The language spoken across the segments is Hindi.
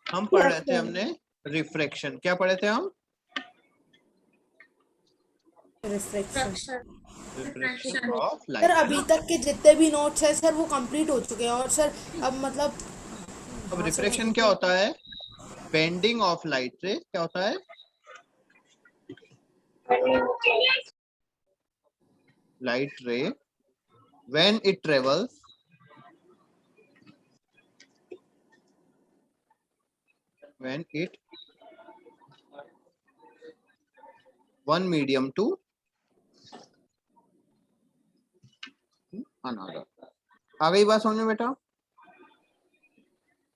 हम पढ़ रहे थे हमने रिफ्रैक्शन। क्या पढ़े थे हम? Refraction of sir light. अभी तक के जितने भी नोट्स है सर वो कंप्लीट हो चुके हैं और सर अब मतलब अब हाँ सर रिफ्रैक्शन क्या होता है? बेंडिंग ऑफ लाइट रे। क्या होता है? लाइट रे when it travels one medium to another। आ गई बात समझ में बेटा?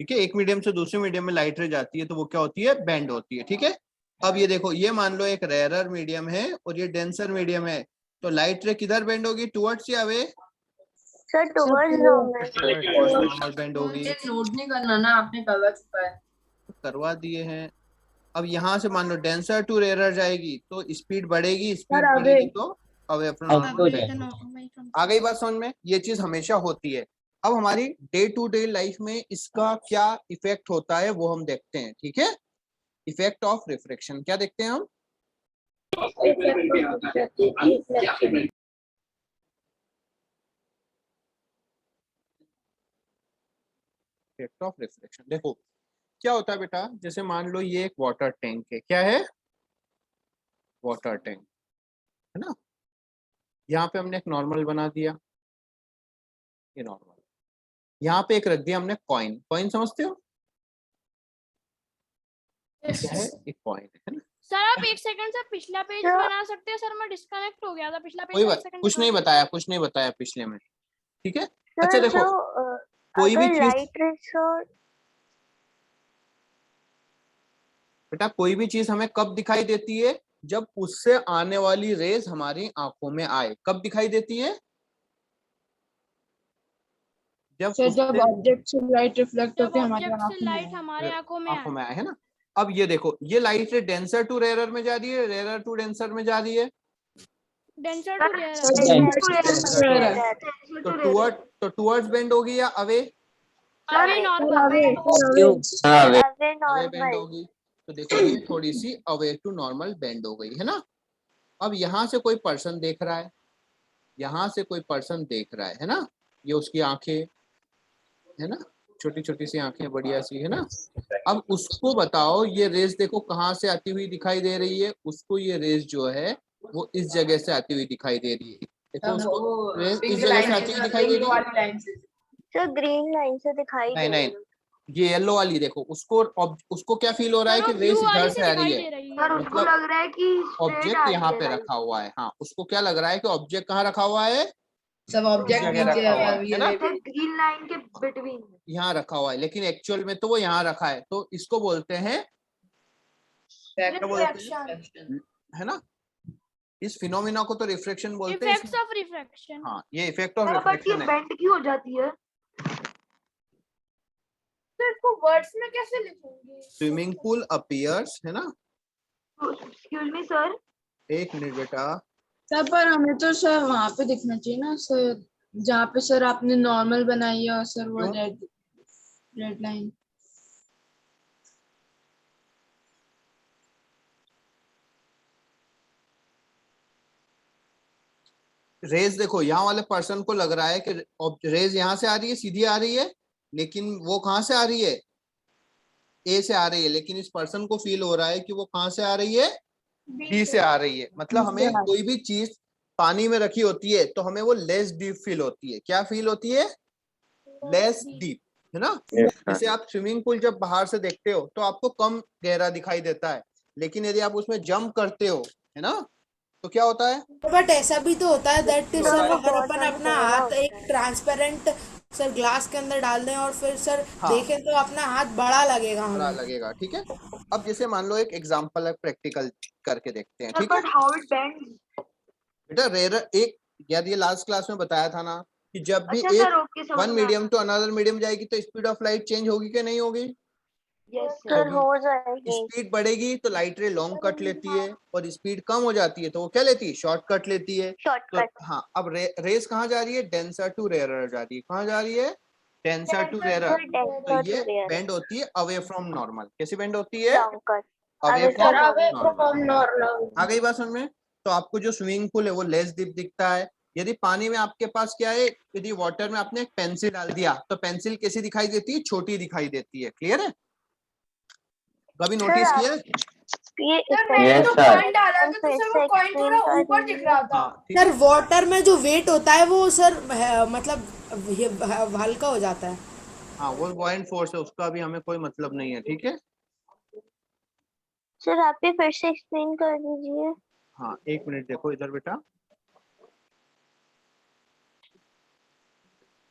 ठीक है, एक मीडियम से दूसरे मीडियम में लाइट रे जाती है तो वो क्या होती है? बेंड होती है। ठीक है, अब ये देखो, ये मान लो एक रेयरर मीडियम है और ये डेंसर मीडियम है, तो लाइट रे किधर बेंड होगी? टुवर्ड्स या away? Sir towards normal bend होगी। नोट नहीं करना ना, आपने करवा चुका है। करवा दिए हैं। अब यहाँ से मान लो डेंसर टू रेयरर जाएगी तो स्पीड बढ़ेगी, स्पीड बढ़ेगी तो अवे अपना आ गई बात समझ में? ये चीज हमेशा होती है। अब हमारी डे टू डे लाइफ में इसका क्या इफेक्ट होता है वो हम देखते हैं। ठीक है, इफेक्ट ऑफ रिफ्रैक्शन क्या देखते हैं हम? इफेक्ट ऑफ रिफ्रैक्शन देखो क्या होता है बेटा। जैसे मान लो ये एक वाटर टैंक है। क्या है? वाटर टैंक है ना। यहाँ पे हमने एक नॉर्मल बना दिया, ये नॉर्मल। यहाँ पे एक रख दिया हमने कॉइन। कॉइन समझते हो? क्या है? एक कॉइन है ना। सर आप एक सेकंड से पिछला पेज बना सकते हैं? सर मैं डिस्कनेक्ट हो गया था, पिछला पेज एक सेकंड कुछ नहीं बताया, कुछ नहीं बताया पिछले में। ठीक है, अच्छा सर देखो कोई भी चीज लाइट रेस बेटा, कोई भी चीज हमें कब दिखाई देती है? जब उससे आने वाली रेज हमारी आंखों में आए। कब दिखाई देती है? जब ऑब्जेक्ट से लाइट रिफ्लेक्ट होकर हमारे आंखों में आए है ना। अब ये देखो, ये लाइट रे डेंसर टू रेयरर में जा रही है, रेयरर टू डेंसर में जा रही है। डेंसर तो टुवर्ड्स बेंड होगी या अवे? अवे बेंड होगी। तो देखो ये थोड़ी सी अवे टू नॉर्मल बेंड हो गई है ना। अब यहाँ से कोई पर्सन देख रहा है, यहाँ से कोई पर्सन देख रहा है ना। ये उसकी आंखें है ना, छोटी छोटी सी आंखें बढ़िया सी है ना। अब उसको बताओ ये रेस देखो कहाँ से आती हुई दिखाई दे रही है। उसको ये रेस जो है वो इस जगह से आती हुई दिखाई दे रही है। देखो उसको रेस इस जगह से आती हुई दिखाई दे रही है। सर ग्रीन लाइन से दिखाई दे रही है। ये येलो वाली देखो, उसको क्या फील हो रहा है कि रेस इधर से आ रही है। सर उसको लग रहा है कि ऑब्जेक्ट यहाँ पे रखा हुआ है। हाँ, उसको क्या लग रहा है कि ऑब्जेक्ट कहाँ रखा हुआ है? सब ऑब्जेक्ट है ना, ग्रीन लाइन के बिटवीन यहाँ रखा हुआ है, लेकिन एक्चुअल में तो वो यहाँ रखा है। तो इसको बोलते हैं है ना। इस फिनोमिना को तो रिफ्रैक्शन बोलते हैं। Effects of refraction. हाँ, ये इफेक्ट ऑफ रिफ्रैक्शन है। बेंड क्यों हो जाती है? सर इसको वर्ड्स में कैसे लिखूंगी? स्विमिंग पूल अपीयर्स है ना। एक्सक्यूज मी सर, एक मिनट बेटा। सर पर हमें तो सर वहाँ पे दिखना चाहिए ना सर, जहाँ पे सर आपने नॉर्मल बनाई है और सर वो रेड लाइन। रेज देखो, यहाँ वाले पर्सन को लग रहा है कि रेज यहाँ से आ रही है, सीधी आ रही है, लेकिन वो कहाँ से आ रही है? ए से आ रही है। लेकिन इस पर्सन को फील हो रहा है कि वो कहाँ से आ रही है? बी से आ रही है। मतलब हमें कोई भी चीज पानी में रखी होती है तो हमें वो लेस डीप फील होती है। क्या फील होती है? लेस डीप है ना। जैसे आप स्विमिंग पूल जब बाहर से देखते हो तो आपको कम गहरा दिखाई देता है, लेकिन यदि आप उसमें जंप करते हो है ना तो क्या होता है? बट ऐसा भी तो होता है दैट सर अगर अपन अपना हाथ एक ट्रांसपेरेंट सर ग्लास के अंदर डाल दें और फिर सर देखें तो अपना हाथ बड़ा लगेगा हमें। लगेगा। ठीक है, अब जैसे मान लो एक एग्जांपल है, प्रैक्टिकल करके देखते हैं। ठीक है बेटा, रेयर एक याद, ये लास्ट क्लास में बताया था ना कि जब भी एक one medium to another medium जाएगी तो स्पीड ऑफ लाइट चेंज होगी कि नहीं होगी? सर हो जाएगी। स्पीड बढ़ेगी तो लाइट रे लॉन्ग कट लेती है, और स्पीड कम हो जाती है तो वो क्या लेती है? शॉर्ट कट लेती है। तो हाँ, अब रेस कहाँ जा रही है? डेंसर टू रेयरर जा रही है। कहाँ जा रही है? डेंसर टू रेरर, तो ये बेंड होती है अवे फ्रॉम नॉर्मल। कैसी बेंड होती है? Away from normal. आ गई बात समझ में? तो आपको जो स्विमिंग पूल है वो लेस डीप दिखता है। यदि पानी में आपके पास क्या है, यदि वाटर में आपने एक पेंसिल डाल दिया तो पेंसिल कैसी दिखाई देती है? छोटी दिखाई देती है। क्लियर है? कभी नोटिस किया? मैंने तो कॉइन डाला था तो सर वो कॉइन थोड़ा ऊपर दिख रहा था। हाँ, ठीक सर है। वाटर में जो वेट होता है वो सर मतलब ये हल्का हो जाता है। हाँ, वो बॉयंट फोर्स है, उसका अभी हमें कोई मतलब नहीं है। ठीक है। सर आप भी फिर से एक्सप्लेन कर दीजिए। हाँ, एक मिनट देखो इधर बेटा।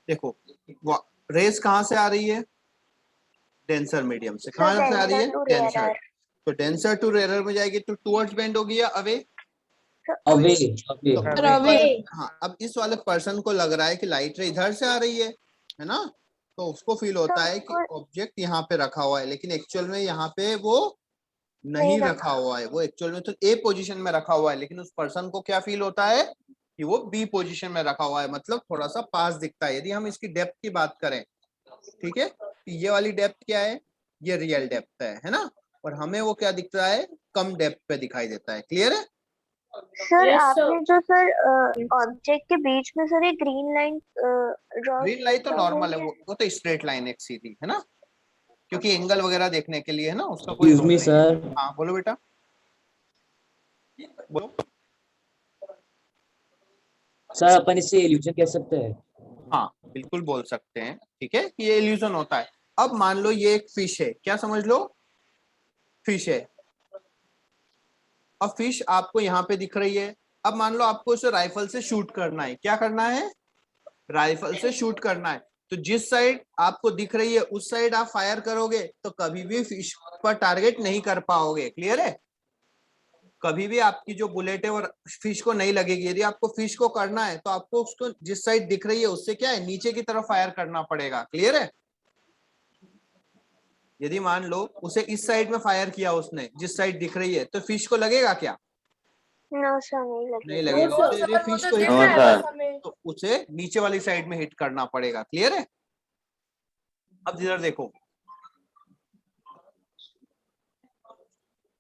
देखो रेस कहाँ से आ रही है? डेंसर मीडियम से। कहाँ से आ रही है? डेंसर। तो डेंसर टू रेरर में जाएगी तो टुवर्ड्स बेंड होगी या अवे? अवे तो हाँ, अब इस वाले पर्सन को लग रहा है कि लाइट रे इधर से आ रही है ना? तो उसको फील होता है कि ऑब्जेक्ट यहाँ पे रखा हुआ है, लेकिन एक्चुअल में यहाँ पे वो नहीं रखा हुआ है। वो एक्चुअल में तो ए पोजीशन में रखा हुआ है, लेकिन उस पर्सन को क्या फील होता है कि वो बी पोजीशन में रखा हुआ है, मतलब थोड़ा सा पास दिखता है। यदि हम इसकी डेप्थ की बात करें, ठीक है, तो ये वाली डेप्थ क्या है? ये रियल डेप्थ है ना? और हमें वो क्या दिख रहा है? कम डेप्थ पे दिखाई देता है। क्लियर है? सर आपने जो सर ऑब्जेक्ट के बीच में सर ये green line draw green line तो नॉर्मल है, वो तो स्ट्रेट लाइन एक सीधी है ना, क्योंकि एंगल वगैरह देखने के लिए है ना, उसका कोई Excuse me, रोल नहीं है। sir. हाँ बोलो बेटा, बोलो। सर अपन इससे इल्यूजन कह सकते हैं? हाँ बिल्कुल बोल सकते हैं, ठीक है, कि ये इल्यूजन होता है। अब मान लो ये एक फिश है, क्या समझ लो? फिश है। अब फिश आपको यहाँ पे दिख रही है। अब मान लो आपको इसे राइफल से शूट करना है। क्या करना है? राइफल से शूट करना है। तो जिस साइड आपको दिख रही है उस साइड आप फायर करोगे तो कभी भी फिश पर टारगेट नहीं कर पाओगे। क्लियर है? कभी भी आपकी जो बुलेट है वो फिश को नहीं लगेगी। यदि आपको फिश को करना है तो आपको उसको जिस साइड दिख रही है उससे क्या है, नीचे की तरफ फायर करना पड़ेगा। क्लियर है? यदि मान लो उसे इस साइड में फायर किया उसने, जिस साइड दिख रही है, तो फिश को लगेगा क्या? नो सर नहीं नहीं लगेगा। लगेगा। तो यदि फिश को हिट दिख रहा करना है है बस हमें। तो उसे नीचे वाली साइड में हिट करना पड़ेगा। क्लियर है? अब इधर देखो।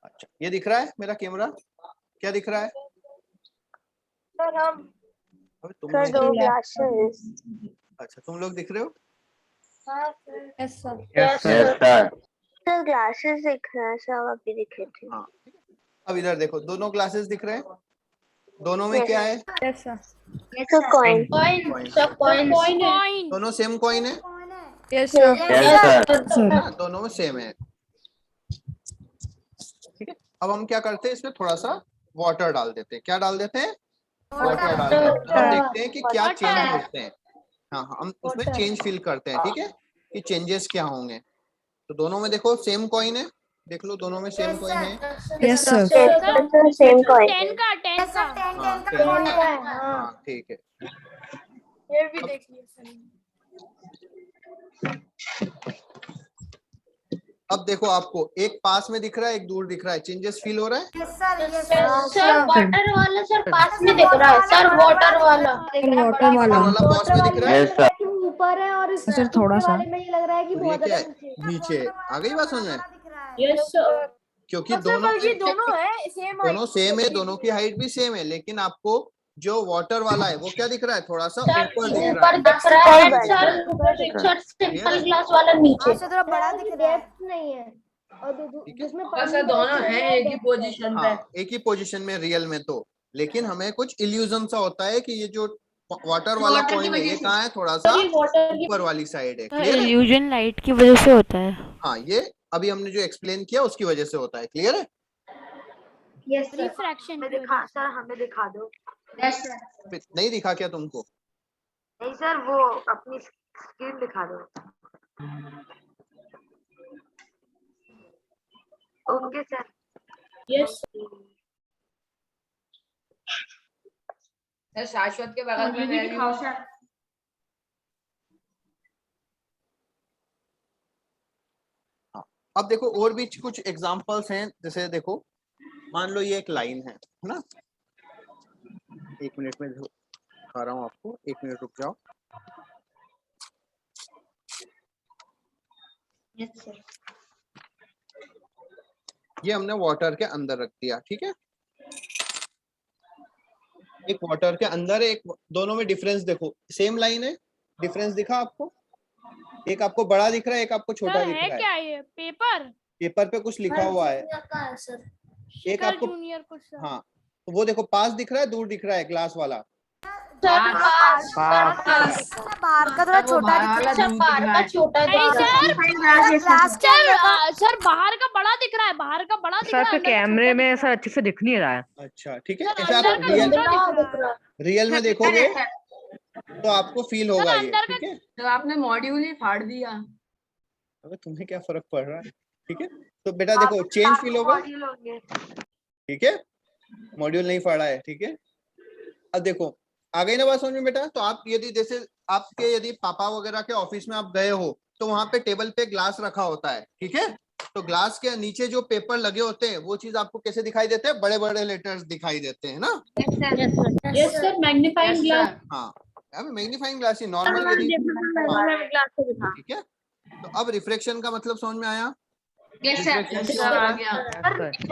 अच्छा, ये दिख रहा है मेरा कैमरा? क्या दिख रहा है? सर हम अबे तुम सर नहीं। दो ग्लासेस। अच्छा, तुम लोग दिख रहे हो? Yes sir. सर ग्लासेस दिख रहे हैं सर, अभी दिखे थे। हाँ। अब इधर देखो, दोनों ग्लासेस दिख रहे हैं। दोनों में Yes. क्या है? Yes sir. Sir coin. Coin दोनों सेम कॉइन है। Yes sir. हाँ, दोनों में सेम है। ठीक है। अब हम क्या करते हैं, इसमें थोड़ा सा वाटर डाल देते हैं। क्या डाल देते हैं? वाटर डाल देते हैं। हम देखते हैं कि क्या चेंज होते हैं। हाँ, हम उसमें चेंज फील करते हैं। ठीक है, कि चेंजेस क्या होंगे। तो दोनों में देखो सेम कॉइन है। देख लो, दोनों में सेम कॉइन है। Yes sir. Sir same coin. 10 का 10 का हाँ, 10 का। हाँ, ठीक है। ये भी देखिए सर। अब देखो, आपको एक पास में दिख रहा है, एक दूर दिख रहा है। चेंजेस फील हो रहा है? सर वाटर वाला सर पास में दिख रहा है सर, वाटर वाला वाटर वाला वाला पास में दिख रहा है। ऊपर है और सर थोड़ा सा। में ये लग रहा है कि और ये क्या है? नीचे है। आ गई बात समझ में? Yes sir. क्योंकि दोनों दोनों है सेम दोनों सेम है, दोनों की हाइट भी सेम है, लेकिन आपको जो वाटर वाला है वो क्या दिख रहा है? थोड़ा सा ऊपर दिख रहा है। दिख रहा है सर। सर, सिंपल ग्लास वाला नीचे थोड़ा बड़ा दिख रहा है। डेप्थ नहीं है और ठीक है? सर दोनों हैं एक ही पोजीशन पे। हाँ, एक ही पोजीशन में रियल में तो, लेकिन हमें कुछ इल्यूजन सा होता है कि ये जो वाटर वाला कॉइन है ये कहाँ है? थोड़ा सा ऊपर वाली साइड है। क्लियर है? इल्यूजन लाइट की वजह से होता है। हाँ, ये अभी हमने जो एक्सप्लेन किया उसकी वजह से होता है। क्लियर है? रिफ्रैक्शन हमें दिखा सर, हमें दिखा दो। नहीं दिखा क्या तुमको? नहीं सर, वो अपनी स्क्रीन दिखा दो। Okay sir. यस शाश्वत के बगल में मैं भी हूँ। अब देखो और भी कुछ एग्जांपल्स हैं। जैसे देखो, मान लो ये एक लाइन है ना? एक मिनट में दिखा रहा हूँ आपको, एक मिनट रुक जाओ। Yes sir. ये हमने वाटर के अंदर रख दिया, ठीक है। एक वाटर के अंदर है, एक, दोनों में डिफरेंस देखो, सेम लाइन है, डिफरेंस दिखा आपको? एक आपको बड़ा दिख रहा है, एक आपको छोटा सर दिख है रहा है। क्या ये पेपर? पेपर पे कुछ लिखा हुआ है, एक शिखर आपको, जूनियर कुछ सर। हाँ, तो वो देखो पास दिख रहा है, दूर दिख रहा है, ग्लास वाला। बाहर का थोड़ा छोटा दिख रहा है। बाहर का छोटा नहीं सर, ग्लास के अंदर का सर बाहर का बड़ा दिख रहा है, बाहर का बड़ा दिख सर रहा है, तो अंदर का कैमरे छोटा में दिख सर रहा अच्छे से दिख नहीं रहा है। अच्छा ठीक है, है। ऐसे सर आप अंदर का रियल दूसरा दिख रहा है। रियल में देखोगे तो आपको फील होगा ये, अंदर का- ठीक है। तो आपने मॉड्यूल ही फाड़ दिया। अबे तुम्हें क्या फर्क पड़ रहा है, ठीक है। तो बेटा देखो चेंज फील होगा, ठीक है, मॉड्यूल नहीं फाड़ा है, ठीक है। अब देखो आ गई ना बात समझ में बेटा। तो आप यदि जैसे आपके यदि पापा वगैरह के ऑफिस में आप गए हो तो वहां पे टेबल पे ग्लास रखा होता है, ठीक है। तो ग्लास के नीचे जो पेपर लगे होते हैं वो चीज आपको कैसे दिखाई देते हैं? बड़े बड़े लेटर्स दिखाई देते हैं ना। Yes sir, magnifying glass. हाँ, अब मैग्नीफाइंग ग्लास ही नॉर्मल यदि, हाँ, ठीक है। तो अब रिफ्रैक्शन का मतलब समझ में आया? यस सर, Reflection यस क्या सर होता आ है? गया।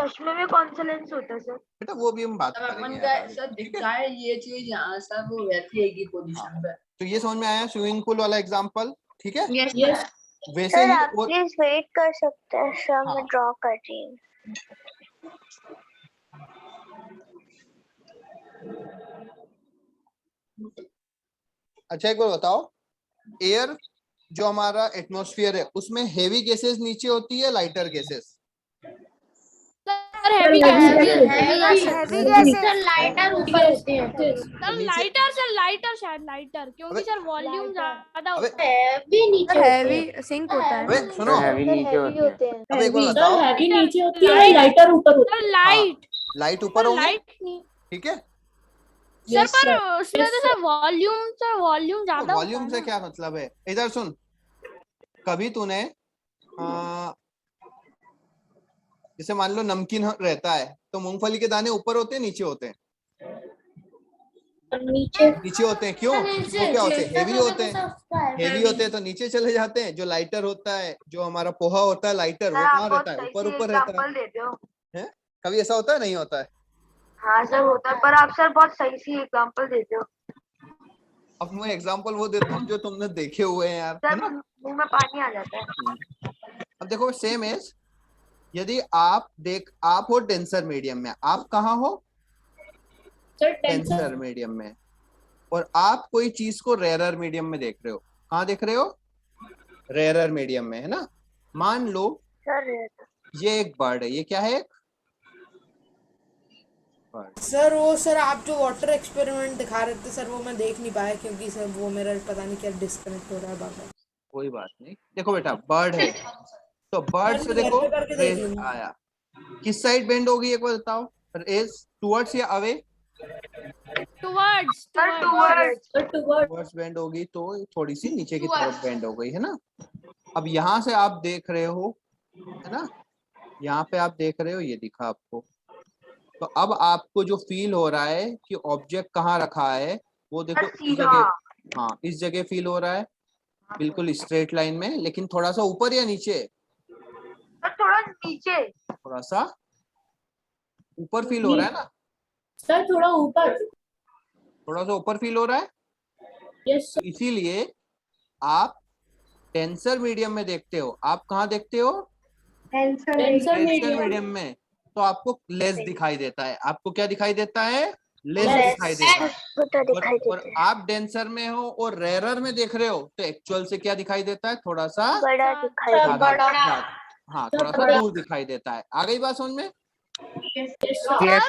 चश्मे में कौन सा लेंस होता है सर? बेटा वो भी हम बात सर अपन करेंगे का यार, सर ठीक है। दिखता है ये चीज यहाँ सर वो वैसे एक ही पोजीशन पे। तो ये समझ में आया स्विमिंग पूल वाला एग्जांपल, ठीक है। यस वैसे सर ही आप और, प्लीज वेट कर सकते हैं सर, हाँ। मैं ड्रॉ कर रही हूँ। अच्छा एक बार बताओ, एयर जो हमारा एटमॉस्फेयर है उसमें हेवी गैसेस नीचे होती है, lighter gases? Sir heavy heavy lighter ऊपर होते हैं। सर नीचे, लाइटर, सर लाइटर, शायद लाइटर, क्योंकि अबे- सर वॉल्यूम ज्यादा अबे होता है। हैवी सिंक होता है। अबे सुनो, हैवी होते हैं। अब एक बार बताओ, हैवी नीचे होती है, लाइटर ऊपर होती सर लाइट, लाइट ऊपर सर होंगे, लाइट नहीं ठीक है। सर, पर उसमें तो सर वॉल्यूम ज्यादा होता वॉल्यूम है से ना। क्या मतलब है? इधर सुन, कभी तूने जैसे मान लो नमकीन रहता है तो मूंगफली के दाने ऊपर होते हैं नीचे होते हैं? नीचे होते हैं, क्यों? क्योंकि वो क्या होते हैं? हेवी होते हैं। हेवी होते हैं तो नीचे चले जाते हैं। जो लाइटर होता है, जो हमारा पोहा होता है लाइटर, वो कहाँ रहता है? ऊपर ऊपर रहता है। कभी ऐसा होता है? नहीं होता है। हाँ सर होता है, पर आप सर बहुत सही सी एग्जांपल देते हो। अब मैं एग्जांपल वो देता हूँ जो तुमने देखे हुए हैं यार, है सर ना। मुंह में पानी आ जाता है। अब देखो सेम एज, यदि आप हो डेंसर मीडियम में, आप कहाँ हो? डेंसर मीडियम में, और आप कोई चीज को रेयरर मीडियम में देख रहे हो। कहाँ देख रहे हो? रेयरर मीडियम में, है ना। मान लो सर ये एक बर्ड है, ये क्या है? एक बर्ड। सर वो सर आप जो वाटर एक्सपेरिमेंट दिखा रहे थे सर वो मैं देख नहीं पाया क्योंकि सर वो मेरा पता नहीं क्या डिस्कनेक्ट हो रहा है बार-बार। कोई बात नहीं, देखो बेटा बर्ड है तो बर्ड से मैं घर देखो पे करके देख रेज लूंगा। आया, किस साइड बेंड होगी एक बार बताओ? रेज टुवर्ड्स या अवे? टुवर्ड्स, टुवर्ड्स बेंड होगी, तो थोड़ी सी नीचे की तरफ बेंड हो गई, है ना। अब यहाँ से आप देख रहे हो, है ना, यहाँ पे आप देख रहे हो, ये दिखा आपको। तो अब आपको जो फील हो रहा है कि ऑब्जेक्ट कहाँ रखा है, वो देखो इस जगह, हाँ इस जगह फील हो रहा है, बिल्कुल स्ट्रेट लाइन में। लेकिन थोड़ा सा ऊपर या नीचे? थोड़ा नीचे। थोड़ा सा ऊपर फील हो रहा है ना। सर थोड़ा ऊपर। थोड़ा सा ऊपर फील हो रहा है। यस तो इसीलिए आप टेंसर मीडियम में देखते हो। आप कहाँ देखते हो? टेंसर मीडियम में। तो आपको लेस दिखाई देता है। आपको क्या दिखाई देता है? लेस दिखाई देता है। और आप डेंसर में हो और रेयरर में देख रहे हो तो एक्चुअल से क्या दिखाई देता है? थोड़ा सा बड़ा दिखाई ज्यादा, हाँ थोड़ा सा दूर दिखाई देता है। आ गई बात समझ में? Yes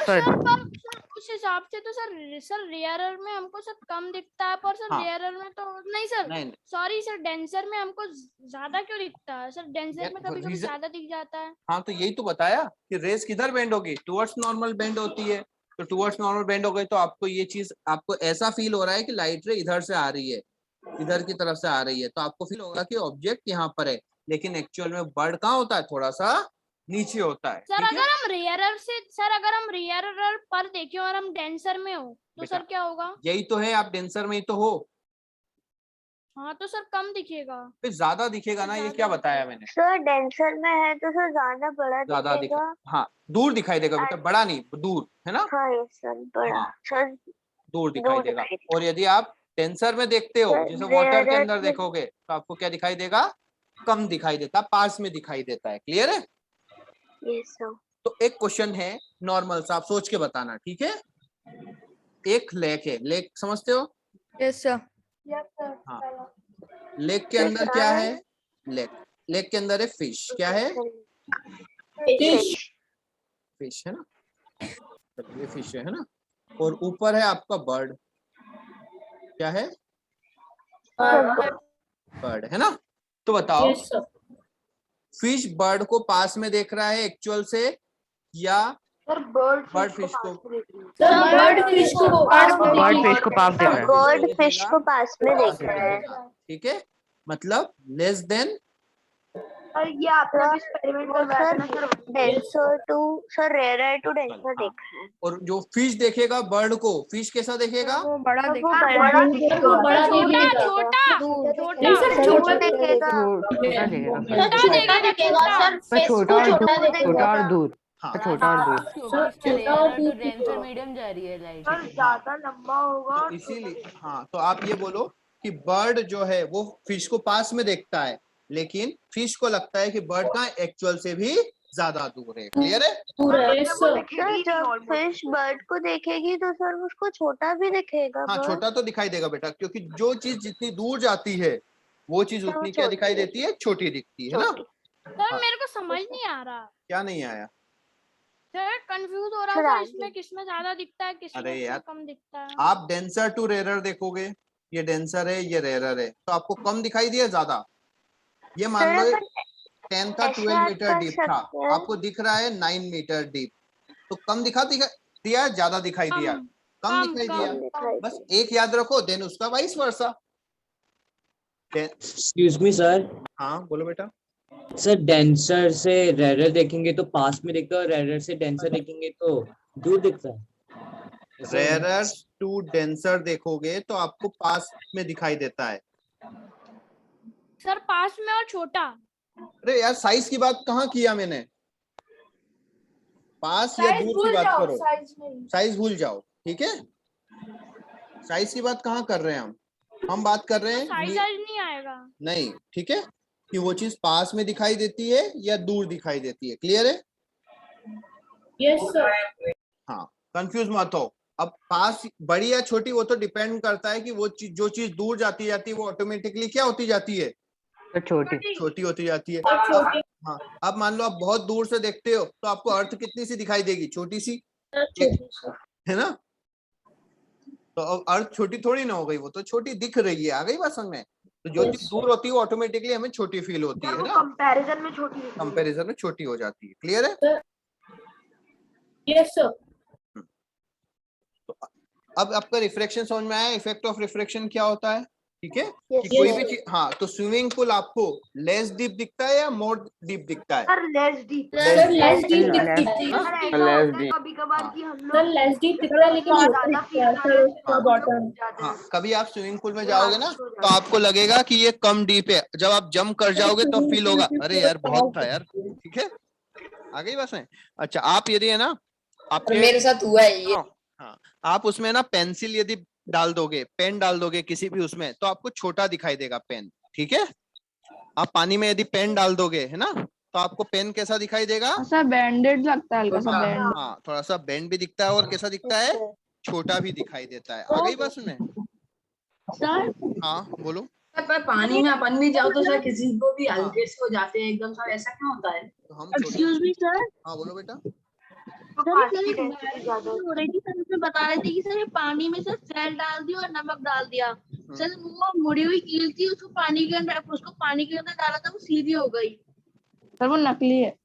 sir. पर उस हिसाब से तो सर रेयरर में हमको सर कम दिखता है, पर सर हाँ। रेयरर में तो नहीं सर, नहीं सॉरी सर, डेंसर में हमको ज्यादा क्यों दिखता है सर? डेंसर में कभी कभी reason- ज्यादा दिख जाता है। हाँ तो यही तो बताया कि रेस किधर बेंड होगी? टुवर्ड्स नॉर्मल बेंड होती है। तो टुवर्ड्स नॉर्मल बेंड हो गई तो आपको ये चीज, आपको ऐसा फील हो रहा है कि लाइट रे इधर से आ रही है, इधर की तरफ से आ रही है, तो आपको फील होगा कि ऑब्जेक्ट यहाँ पर है। लेकिन एक्चुअल में बर्ड कहाँ होता है? थोड़ा सा नीचे होता है। सर ठीक है? अगर हम रेयरर पर देखें और हम डेंसर में हो तो बेटा, सर क्या होगा? यही तो है, आप डेंसर में ही तो हो। हाँ तो सर कम दिखेगा। फिर ज्यादा दिखेगा ना, ये क्या बताया मैंने? सर डेंसर में है तो सर ज्यादा बड़ा ज्यादा दिखेगा। हाँ, दूर दिखाई देगा बेटा, बड़ा नहीं, दूर, है ना? हाँ यस सर, बड़ा हाँ। सर दूर दिखाई दूर देगा। दिखाई देगा। और यदि आप टेंसर में देखते हो, सर, जैसे वाटर के rarer अंदर में- देखोगे तो आपको क्या दिखाई देगा? कम दिखाई देता, पास में दिखाई देता है। क्लियर है? Yes sir. तो एक क्वेश्चन है नॉर्मल सा, आप सोच के बताना, ठीक है? एक लेक है, लेक समझते हो? Yes sir. हाँ, लेक के अंदर क्या है? लेक, लेक के अंदर है फिश। क्या है? फिश। फिश है ना, ये फिश है ना? और ऊपर है आपका बर्ड। क्या है? बर्ड है ना? तो बताओ, फिश बर्ड को पास में देख रहा है एक्चुअल से, या बर्ड फिश को? बर्ड फिश को पास देख रहा है। बर्ड फिश को पास में देख रहा है। ठीक है, मतलब लेस देन। ये आपने भी एक्सपेरिमेंट करवाया था ना sir, denser to sir, rarer to denser देखा है। और जो फिश देखेगा बर्ड को, फिश कैसा देखेगा? वो बड़ा वो दिखेगा। बड़ा दिखेगा। छोटा छोटा छोटा दूर दिखेगा। छोटा देखेगा फिर। छोटा दिखेगा सर। पर छोटा और दूर, छोटा और दूर, हाँ, छोटा और दूर। डेंसर मीडियम जा रही है लाइट। ज्यादा लंबा होगा तो इसीलिए हाँ, तो आप ये बोलो कि बर्ड जो है वो फिश को पास में देखता है, लेकिन फिश को लगता है कि बर्ड का एक्चुअल से भी ज्यादा दूर है। क्लियर है? सर, जब फिश बर्ड को देखेगी तो सर उसको छोटा भी दिखेगा। हाँ, bird। छोटा तो दिखाई देगा बेटा, क्योंकि जो चीज जितनी दूर जाती है वो चीज तो उतनी क्या छोटी दिखाई देती है? छोटी दिखती है ना? सर मेरे को समझ नहीं आ रहा। क्या नहीं आया? सर कंफ्यूज हो रहा सर, था, आगे। इसमें किसमें ज्यादा दिखता है, किसमें अरे यार, कम दिखता है। आप डेंसर टू रेरर देखोगे, ये डेंसर है, ये रेरर है, तो आपको कम दिखाई दिया ज्यादा? ये मान सर लो अपन 10 था, ऐसे 12 याद मीटर कर डीप था, सकते हैं। आपको दिख रहा है 9 मीटर डीप, तो कम दिया, ज्यादा दिखाई दिया? कम दिखाई दिया। दिखाई बस एक याद रखो, देन उसका vice versa. Excuse me sir. हाँ बोलो बेटा। सर डेंसर से रेरर देखेंगे तो पास में दिखता है, और रेरर से डेंसर देखेंगे तो दूर दिखता है। रेरर टू डेंसर देखोगे तो आपको पास में दिखाई देता है। सर पास में और छोटा। अरे यार, साइज की बात कहाँ किया मैंने? पास या दूर की बात करो, साइज भूल जाओ। ठीक है, साइज की बात कहाँ कर रहे हैं हम बात कर रहे हैं साइज नहीं आएगा। नहीं, ठीक है, कि वो चीज पास में दिखाई देती है या दूर दिखाई देती है। क्लियर है? Yes sir. हाँ, कंफ्यूज मत हो। अब पास बड़ी या छोटी वो तो डिपेंड करता है कि वो चीज, जो चीज दूर जाती जाती है वो ऑटोमेटिकली क्या होती जाती है? तो छोटी। छोटी होती जाती है। हाँ, अब मान लो आप बहुत दूर से देखते हो तो आपको अर्थ कितनी सी दिखाई देगी? छोटी सी, है ना? तो अब अर्थ छोटी थोड़ी ना हो गई, वो तो छोटी दिख रही है। आ गई बात समझ में? तो जो चीज दूर होती है वो ऑटोमेटिकली हमें छोटी फील होती है ना? कंपैरिजन में छोटी कंपैरिजन में छोटी हो जाती है। क्लियर है? Yes sir. तो अब आपका रिफ्रैक्शन समझ में आया? इफेक्ट ऑफ रिफ्रैक्शन क्या होता है? ठीक है, Yes, कि कोई yes. भी चीज, हाँ, तो स्विमिंग पूल आपको लेस डीप दिखता है या मोर डीप दिखता है? Less deep. Sir less deep Less- दिखती है। Less deep. कभी कभार हाँ। की हम सर लोग लेस डीप दिखता है लेकिन ज्यादा ज्यादा फील फील करते हैं उसका बॉटम। हाँ, कभी आप स्विमिंग पूल में जाओगे ना तो आपको लगेगा कि ये कम डीप है, जब आप जंप कर जाओगे तो फील होगा अरे यार बहुत था यार। ठीक है, आ गई बस में। अच्छा, आप यदि है ना आपके मेरे साथ हुआ है ये। हाँ, आप उसमें ना पेंसिल यदि डाल दोगे, पेन डाल दोगे किसी भी उसमें, तो आपको छोटा दिखाई देगा पेन। ठीक है, आप पानी में यदि पेन डाल दोगे, है ना, तो आपको पेन कैसा दिखाई देगा? सर बैंडेड लगता है, हल्का सा बैंड। हाँ, थोड़ा सा बेंड भी दिखता है और कैसा दिखता है? छोटा भी दिखाई देता है। आ गई बस में? सर हाँ बोलो। पर पानी में अपन भी जाओ तो सर किसी को भी हल्के से हो जाते हैं एकदम, सर ऐसा क्यों होता है? तो हम एक्सक्यूज मी सर। हाँ बोलो बेटा। हो रही थी सर, उसमें बता रहे थे कि सर ये पानी में सर सेल डाल दिया और नमक डाल दिया। सर वो मुड़ी हुई कील थी, उसको पानी के अंदर डाला था, वो सीधी हो गई। सर वो नकली है।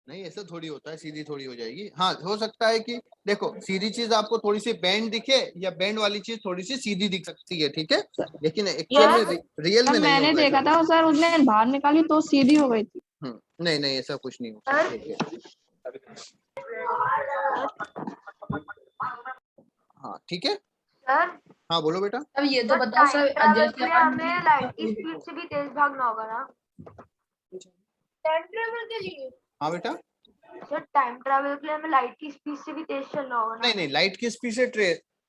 नहीं, ऐसा थोड़ी होता है, सीधी थोड़ी हो जाएगी। हाँ, हो सकता है कि देखो सीधी चीज आपको थोड़ी सी बैंड दिखे या बैंड वाली चीज थोड़ी सी सीधी दिख सकती है। ठीक है, लेकिन एक्चुअल में रियल में नहीं मैंने होगा देखा ऐसा। था सर, उसने बाहर निकाली तो सीधी हो गई थी। नहीं नहीं, ऐसा कुछ नहीं होता। ठीक है, हाँ ठीक है। सर हाँ बोलो बेटा। अब ये तो बताओ सर, जैसे अपन हमें लाइट की स्पीड से भी तेज भागना होगा ना? टाइम ट्रेवल के लिए हाँ बेटा। सर टाइम ट्रैवल के लिए हमें लाइट की स्पीड से भी तेज चलना होगा ना? नहीं नहीं, लाइट की स्पीड से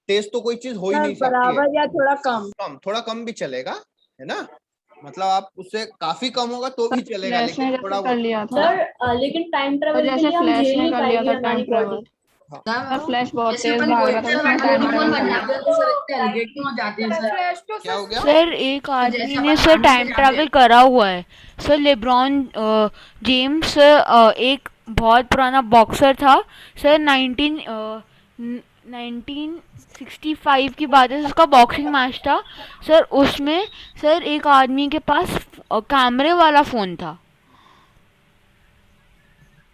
तेज तो कोई चीज हो ही नहीं सकती है। बराबर या थोड़ा कम? थोड़ा कम भी चलेगा, है ना, मतलब आप उससे काफी कम होगा तो भी चलेगा, लेकिन थोड़ा कर लिया था सर लेकिन टाइम ट्रेवल के जैसे लिए हम फ्लैश झेल ने नहीं कर लिया पाएगी था टाइम हमारी ट्रेवल। बॉडी। फ्लैश बहुत जैसे तेज अपन भाग कोई रहा था, उसने टाइम ट्रेवल कर लिया। तो सर टैलगेट क्यों जाते हैं सर? क्या हो गया? सर एक आदमी जैसे ने अपन सर पानी में टाइम जाते ट्रैवल हैं। करा हुआ है सर। लेब्रॉन जेम्स एक बहुत पुराना बॉक्सर था सर। 1965 की बात है, उसका बॉक्सिंग मैच था सर। उसमें सर एक आदमी के पास कैमरे वाला फोन था।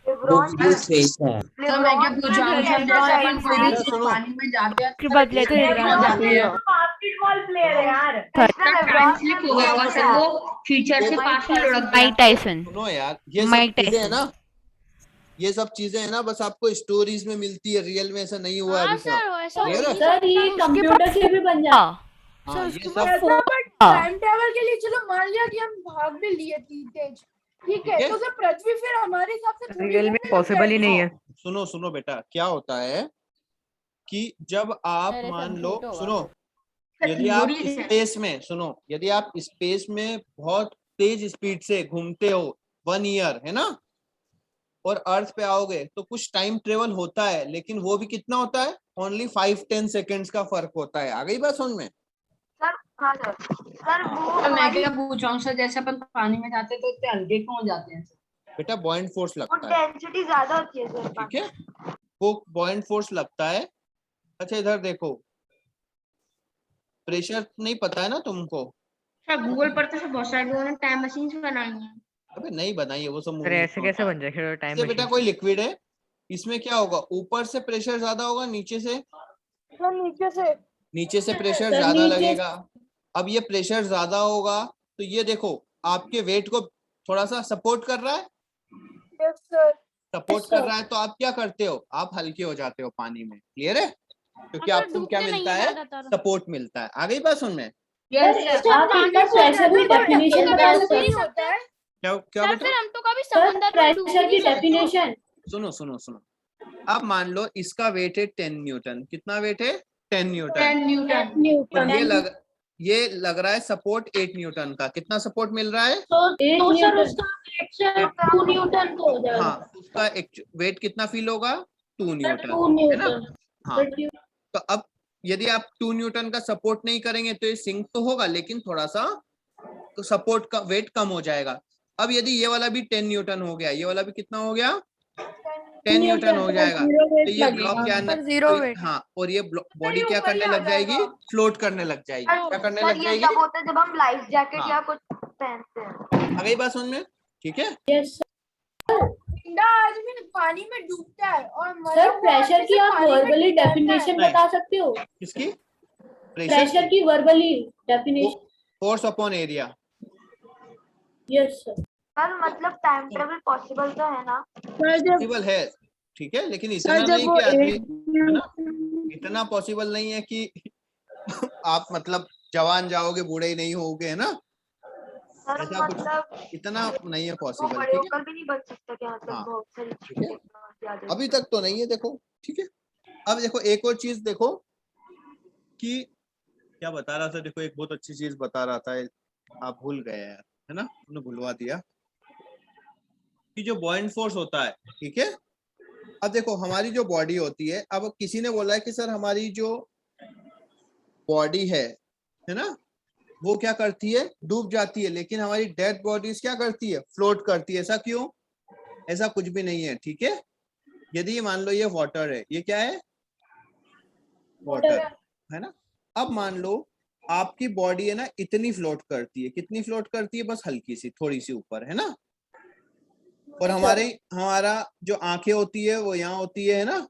लेब्रॉन वो फेक है। सर मैं क्या पूछ रहा हूँ सर, जैसे अपन कोई भी चीज सुनो। पानी में जाते हैं के तो बाद लेते हैं क्यों जाते हैं? बास्केटबॉल प्लेयर है यार। टाइम स्लिप हो गया होगा सर, वो फीचर से पास में लुढ़क गया। Mike Tyson. सुनो यार, ये सब माइक चीजें है टाइसन। ना, ये सब चीजें है ना, बस आपको स्टोरीज में मिलती है, रियल में ऐसा नहीं हुआ हाँ अभी सर, तक। ऐसा Clear है? सर ये कंप्यूटर से भी बन जाता। हाँ, ये उसके सब पास फोन था। टाइम ट्रेवल के लिए चलो मान लिया कि हम भाग भी लिए थी तेज, ठीक है, ठीक है? तो सर पृथ्वी फिर हमारे हिसाब से थोड़ी रियल में घूमने लग पॉसिबल ही जाएगी। नहीं है। सुनो सुनो बेटा, क्या होता है कि जब आप सर, ये मान सब लो, झूठ होगा। सुनो, यदि आप theories है। स्पेस में, सुनो, यदि आप स्पेस में बहुत तेज स्पीड से घूमते हो 1 ईयर, है ना, और अर्थ पे आओगे तो कुछ टाइम ट्रेवल होता है, लेकिन वो भी कितना होता है, ओनली 5-10 सेकेंड्स का फर्क होता है। आ गई बात समझ में? सर हाँ सर, सर वो सर मैं हमारी क्या पूछ रहा हूँ सर, जैसे अपन पानी में जाते हैं तो इतने हल्के क्यों हो जाते हैं सर? बेटा बॉइंट फोर्स वो लगता है, डेंसिटी ज्यादा होती है सर। ठीक है, वो बॉइंट फोर्स लगता है। अच्छा इधर देखो, प्रेशर नहीं पता है ना तुमको? सर गूगल पर तो सर बहुत सारे लोगों ने टाइम मशीन बनाई हैं। अबे नहीं बनाई है, वो सब सर मूवी ऐसे कैसे बन जाएगा टाइम से। बेटा मशीन? कोई लिक्विड है, इसमें क्या होगा, ऊपर से प्रेशर ज्यादा होगा, नीचे से प्रेशर सर ज्यादा नीचे लगेगा। अब ये प्रेशर ज्यादा होगा तो ये देखो आपके वेट को थोड़ा सा सपोर्ट कर रहा है, सपोर्ट कर रहा है, तो आप क्या करते हो, आप हल्के हो जाते हो पानी में। क्लियर है? क्योंकि सर, आपको क्या डूबते नहीं मिलता है है, ज्यादातर। सपोर्ट मिलता है। आ गई बात सुन में? सर आप इसका प्रेशर की डेफिनेशन बता डूब नहीं सकते? सकते हैं। क्या क्या सर बेटा? फिर हम तो कभी सर समुद्र में डूब प्रेशर ही की नहीं सकते। डेफिनेशन। सुनो सुनो सुनो, अब मान लो इसका वेट है 10 न्यूटन। कितना वेट है? 10 न्यूटन। और ये लग रहा है सपोर्ट 8 न्यूटन का। कितना सपोर्ट मिल रहा है? तो सर उसका प्रेशर 2 न्यूटन तो हो जाएगा। हाँ, उसका वेट कितना फील होगा? 2 न्यूटन, 2 है ना? न्यूटन। हाँ, तो अब यदि आप 2 न्यूटन का सपोर्ट नहीं करेंगे तो ये सिंक तो होगा, लेकिन थोड़ा सा तो सपोर्ट का वेट कम हो जाएगा। अब यदि ये वाला भी 10 न्यूटन हो गया, ये वाला भी कितना हो गया? 10 न्यूटन हो जाएगा। तो ये ब्लॉक क्या हाँ, और ये बॉडी क्या करने लग जाएगी? फ्लोट करने लग जाएगी। क्या करने लग सर ये जाएगी? तब होता है जब हम लाइफ जैकेट हाँ। या कुछ पहनते हैं। आ गई बात समझ में? ठीक है। यस जिंदा आदमी पानी में डूबता है और सर प्रेशर की आप वर्बली डेफिनेशन नहीं। बता सकते हो? किसकी? प्रेशर की verbally definition. Force upon area. Yes sir. Sir मतलब टाइम ट्रेवल पॉसिबल तो है ना? पॉसिबल है, ठीक है, लेकिन इतना नहीं कि आदमी, है ना, इतना पॉसिबल नहीं है कि आप मतलब जवान जाओगे बूढ़े ही नहीं होगे, है ना, सर ऐसा कुछ मतलब इतना नहीं है वो पॉसिबल। बड़े ठीक है, होकर भी नहीं बच सकता क्या? मतलब हाँ, बहुत सारी ठीक है, चीजें आ जाती अभी तक तो नहीं है, देखो। ठीक है, अब देखो एक और चीज देखो कि क्या बता रहा था। देखो एक बहुत अच्छी चीज बता रहा था, आप भूल गए यार, है ना, उन्होंने भुलवा दिया कि जो बॉइंट फोर्स होता है, ठीक है। अब देखो हमारी जो बॉडी होती है, अब किसी ने बोला है कि सर हमारी जो बॉडी है ना, वो क्या करती है? डूब जाती है, लेकिन हमारी डेड बॉडीज क्या करती है? फ्लोट करती है। ऐसा क्यों? ऐसा कुछ भी नहीं है, ठीक है। यदि मान लो ये वाटर है, ये क्या है? वाटर, है ना। अब मान लो आपकी बॉडी है ना, इतनी फ्लोट करती है। कितनी फ्लोट करती है? बस हल्की सी, थोड़ी सी ऊपर, है ना। और हमारा जो आंखें होती है वो यहाँ होती है ना,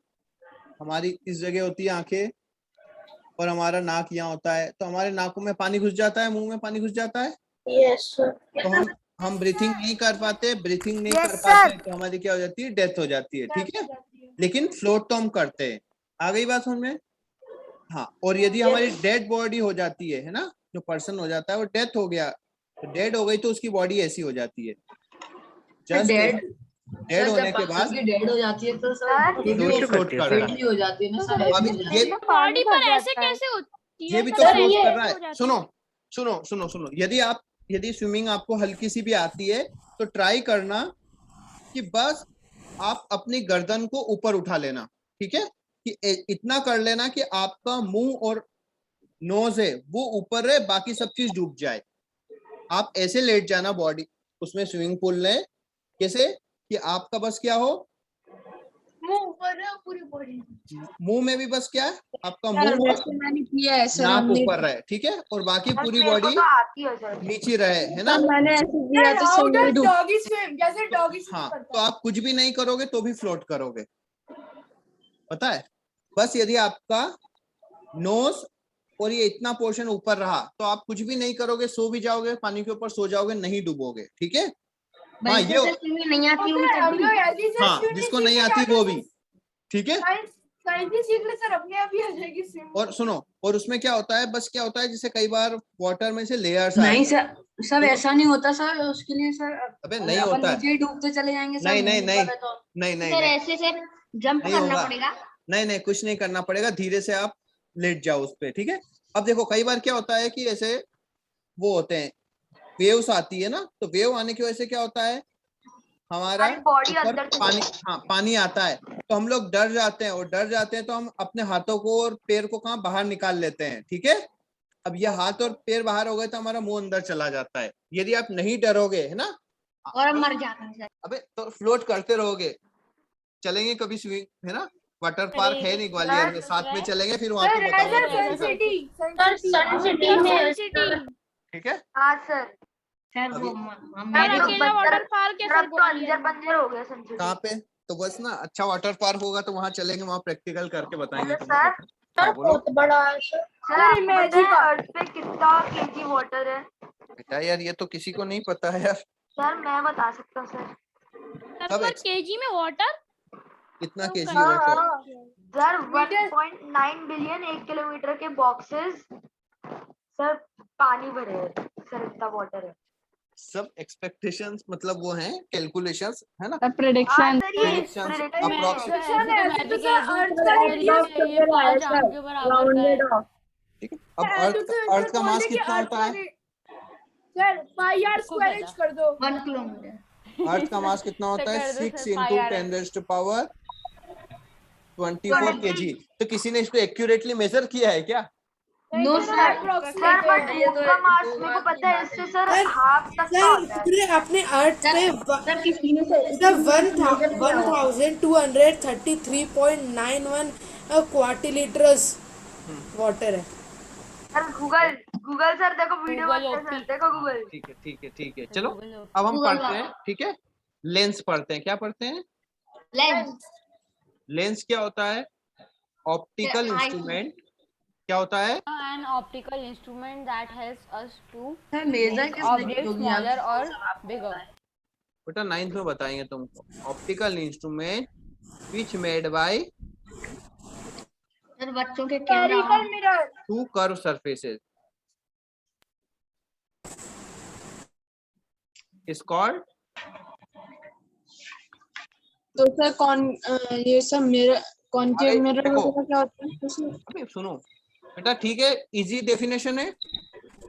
हमारी इस जगह होती है आंखें, और हमारा नाक यहाँ होता है। तो हमारे नाकों में पानी घुस जाता है, मुंह में पानी घुस जाता है। Yes sir. तो हम ब्रीथिंग नहीं कर पाते, तो हमारी क्या हो जाती है? डेथ हो जाती है, ठीक है। लेकिन फ्लोट तो हम करते हैं। आ गई बात समझ में? हाँ, और यदि हमारी डेड बॉडी हो जाती है ना, जो पर्सन हो जाता है वो डेथ हो गया, तो डेड हो गई तो उसकी बॉडी ऐसी हो जाती है। जस्ट डेड होने के बाद डेड हो जाती है तो सर ये भी वो फ्लोट कर रहा है। हो जाती है ना सर। अभी ये बॉडी पर ऐसे कैसे होती ये है भी सर? तो फ्लोट ये कर रहा है। सुनो, यदि स्विमिंग आपको हल्की सी भी आती है तो ट्राई करना कि बस आप अपनी गर्दन को ऊपर उठा लेना, ठीक है, कि इतना कर लेना कि आपका मुंह और नोज है वो ऊपर है, बाकी सब चीज डूब जाए। आप ऐसे लेट जाना बॉडी उसमें, स्विमिंग पूल में, कैसे कि आपका बस क्या हो, मुंह ऊपर है, पूरी बॉडी मुंह में भी बस क्या है, आपका सर मुंह वैसे मैंने किया है सर, नाक हमने ऊपर रहे, ठीक है, और बाकी पूरी मेरे को बॉडी तो आती है सर। नीचे रहे, है ना। सर मैंने ऐसे किया तो सर मेरी डूब। डॉगी स्विम, जैसे डॉगी स्विम हाँ, करता तो आप कुछ भी नहीं करोगे तो भी फ्लोट करोगे, पता है। बस यदि आपका नोज और ये इतना पोर्शन ऊपर रहा तो आप कुछ भी नहीं करोगे, सो भी जाओगे, पानी के ऊपर सो जाओगे, नहीं डूबोगे, ठीक है। हाँ, ये नहीं आती हाँ, जिसको नहीं आती वो भी, ठीक है। सीख ले सर, अपने आप ही आ जाएगी स्विम। और सुनो, और उसमें क्या होता है, बस क्या होता है, जैसे कई बार वाटर में से लेयर्स आए। नहीं सर, सर ऐसा नहीं होता सर, उसके लिए सर अबे नहीं अपन होता है। नीचे ही डूबते चले जाएंगे सर। नहीं नहीं मुंह नहीं ऊपर है तो। नहीं नहीं सर नहीं, ऐसे से जंप नहीं करना होगा। पड़ेगा। नहीं, कुछ नहीं करना पड़ेगा, धीरे से आप लेट जाओ उस पे, ठीक है। अब देखो कई बार क्या होता है कि ऐसे वो होते हैं, वेव्स आती है ना, तो वेव आने की वजह से क्या होता है, हमारा हमारी बॉडी ऊपर अंदर चली पानी, हाँ पानी आता है, तो हम लोग डर जाते हैं, और डर जाते हैं तो हम अपने हाथों को और पैर को कहाँ बाहर निकाल लेते हैं, ठीक है। अब ये हाथ और पैर बाहर हो गए तो हमारा मुंह अंदर चला जाता है। यदि आप नहीं डरोगे, है ना, और हम मर जाते हैं सर। अबे तो फ्लोट करते रहोगे। चलेंगे कभी स्विमिंग, है ना, वाटर पार्क है नहीं ग्वालियर में, साथ में चलेंगे, फिर वहां पे बताऊंगा, सर सन सिटी में ठीक है। हाँ सर। सर वो सर, मेरे तो अकेला बंजर- वाटर पार्क है सर, सर अब तो अंजर पंजर हो गया समझो। कहाँ पे, तो बस ना अच्छा वाटर पार्क होगा तो वहां चलेंगे, वहां प्रैक्टिकल करके बताएंगे सर, तुमको। हाँ बोलो बड़ा है सर। सर आपको पता है अर्थ पे कितना केजी वाटर है? बेटा, यार ये तो किसी को नहीं पता है यार। सर मैं बता सकता हूँ सर। सब सर केजी में वाटर कितना KG water, sir 1.9 billion 1 kilometre के बॉक्सेस सर पानी भरे हैं सर, इतना वाटर है। सब एक्सपेक्टेशंस, मतलब वो हैं कैलकुलेशंस, है ना, प्रेडिक्शन। हाँ सर, ये Predictions, prediction है। ठीक है। अब अर्थ का मास कितना होता है, sir pi R square H कर दो। 1 किलोमीटर। अर्थ का मास कितना होता है, 6 into 10⁻⁴ 24 kg। तो किसी ने इसको एक्यूरेटली मेजर किया है क्या? No sir, sir but moon का मास मेरे को पता है, इससे सर हाफ तक का सर होता है। पूरे अपने अर्थ पे सर किसी ने से 1233.91 क्वार्टिलीटर्स वाटर है। सर गूगल सर देखो वीडियो बनते सर, देखो गूगल। ठीक है, चलो अब हम पढ़ते हैं, ठीक है। लेंस पढ़ते हैं, क्या पढ़ते हैं, लेंस। लेंस क्या होता है, ऑप्टिकल इंस्ट्रूमेंट, क्या होता है, An optical instrument that helps us to sir laser किस objects smaller or bigger. बेटा 9th में बताएंगे तुमको। Optical instrument which made by sir बच्चों के camera. 2 curve surfaces is called, तो सर कौन ये सब मिरर, कॉन्केव मिरर देखो। वगैरह क्या होता है उसमें? अबे सुनो बेटा, ठीक है, इजी डेफिनेशन है,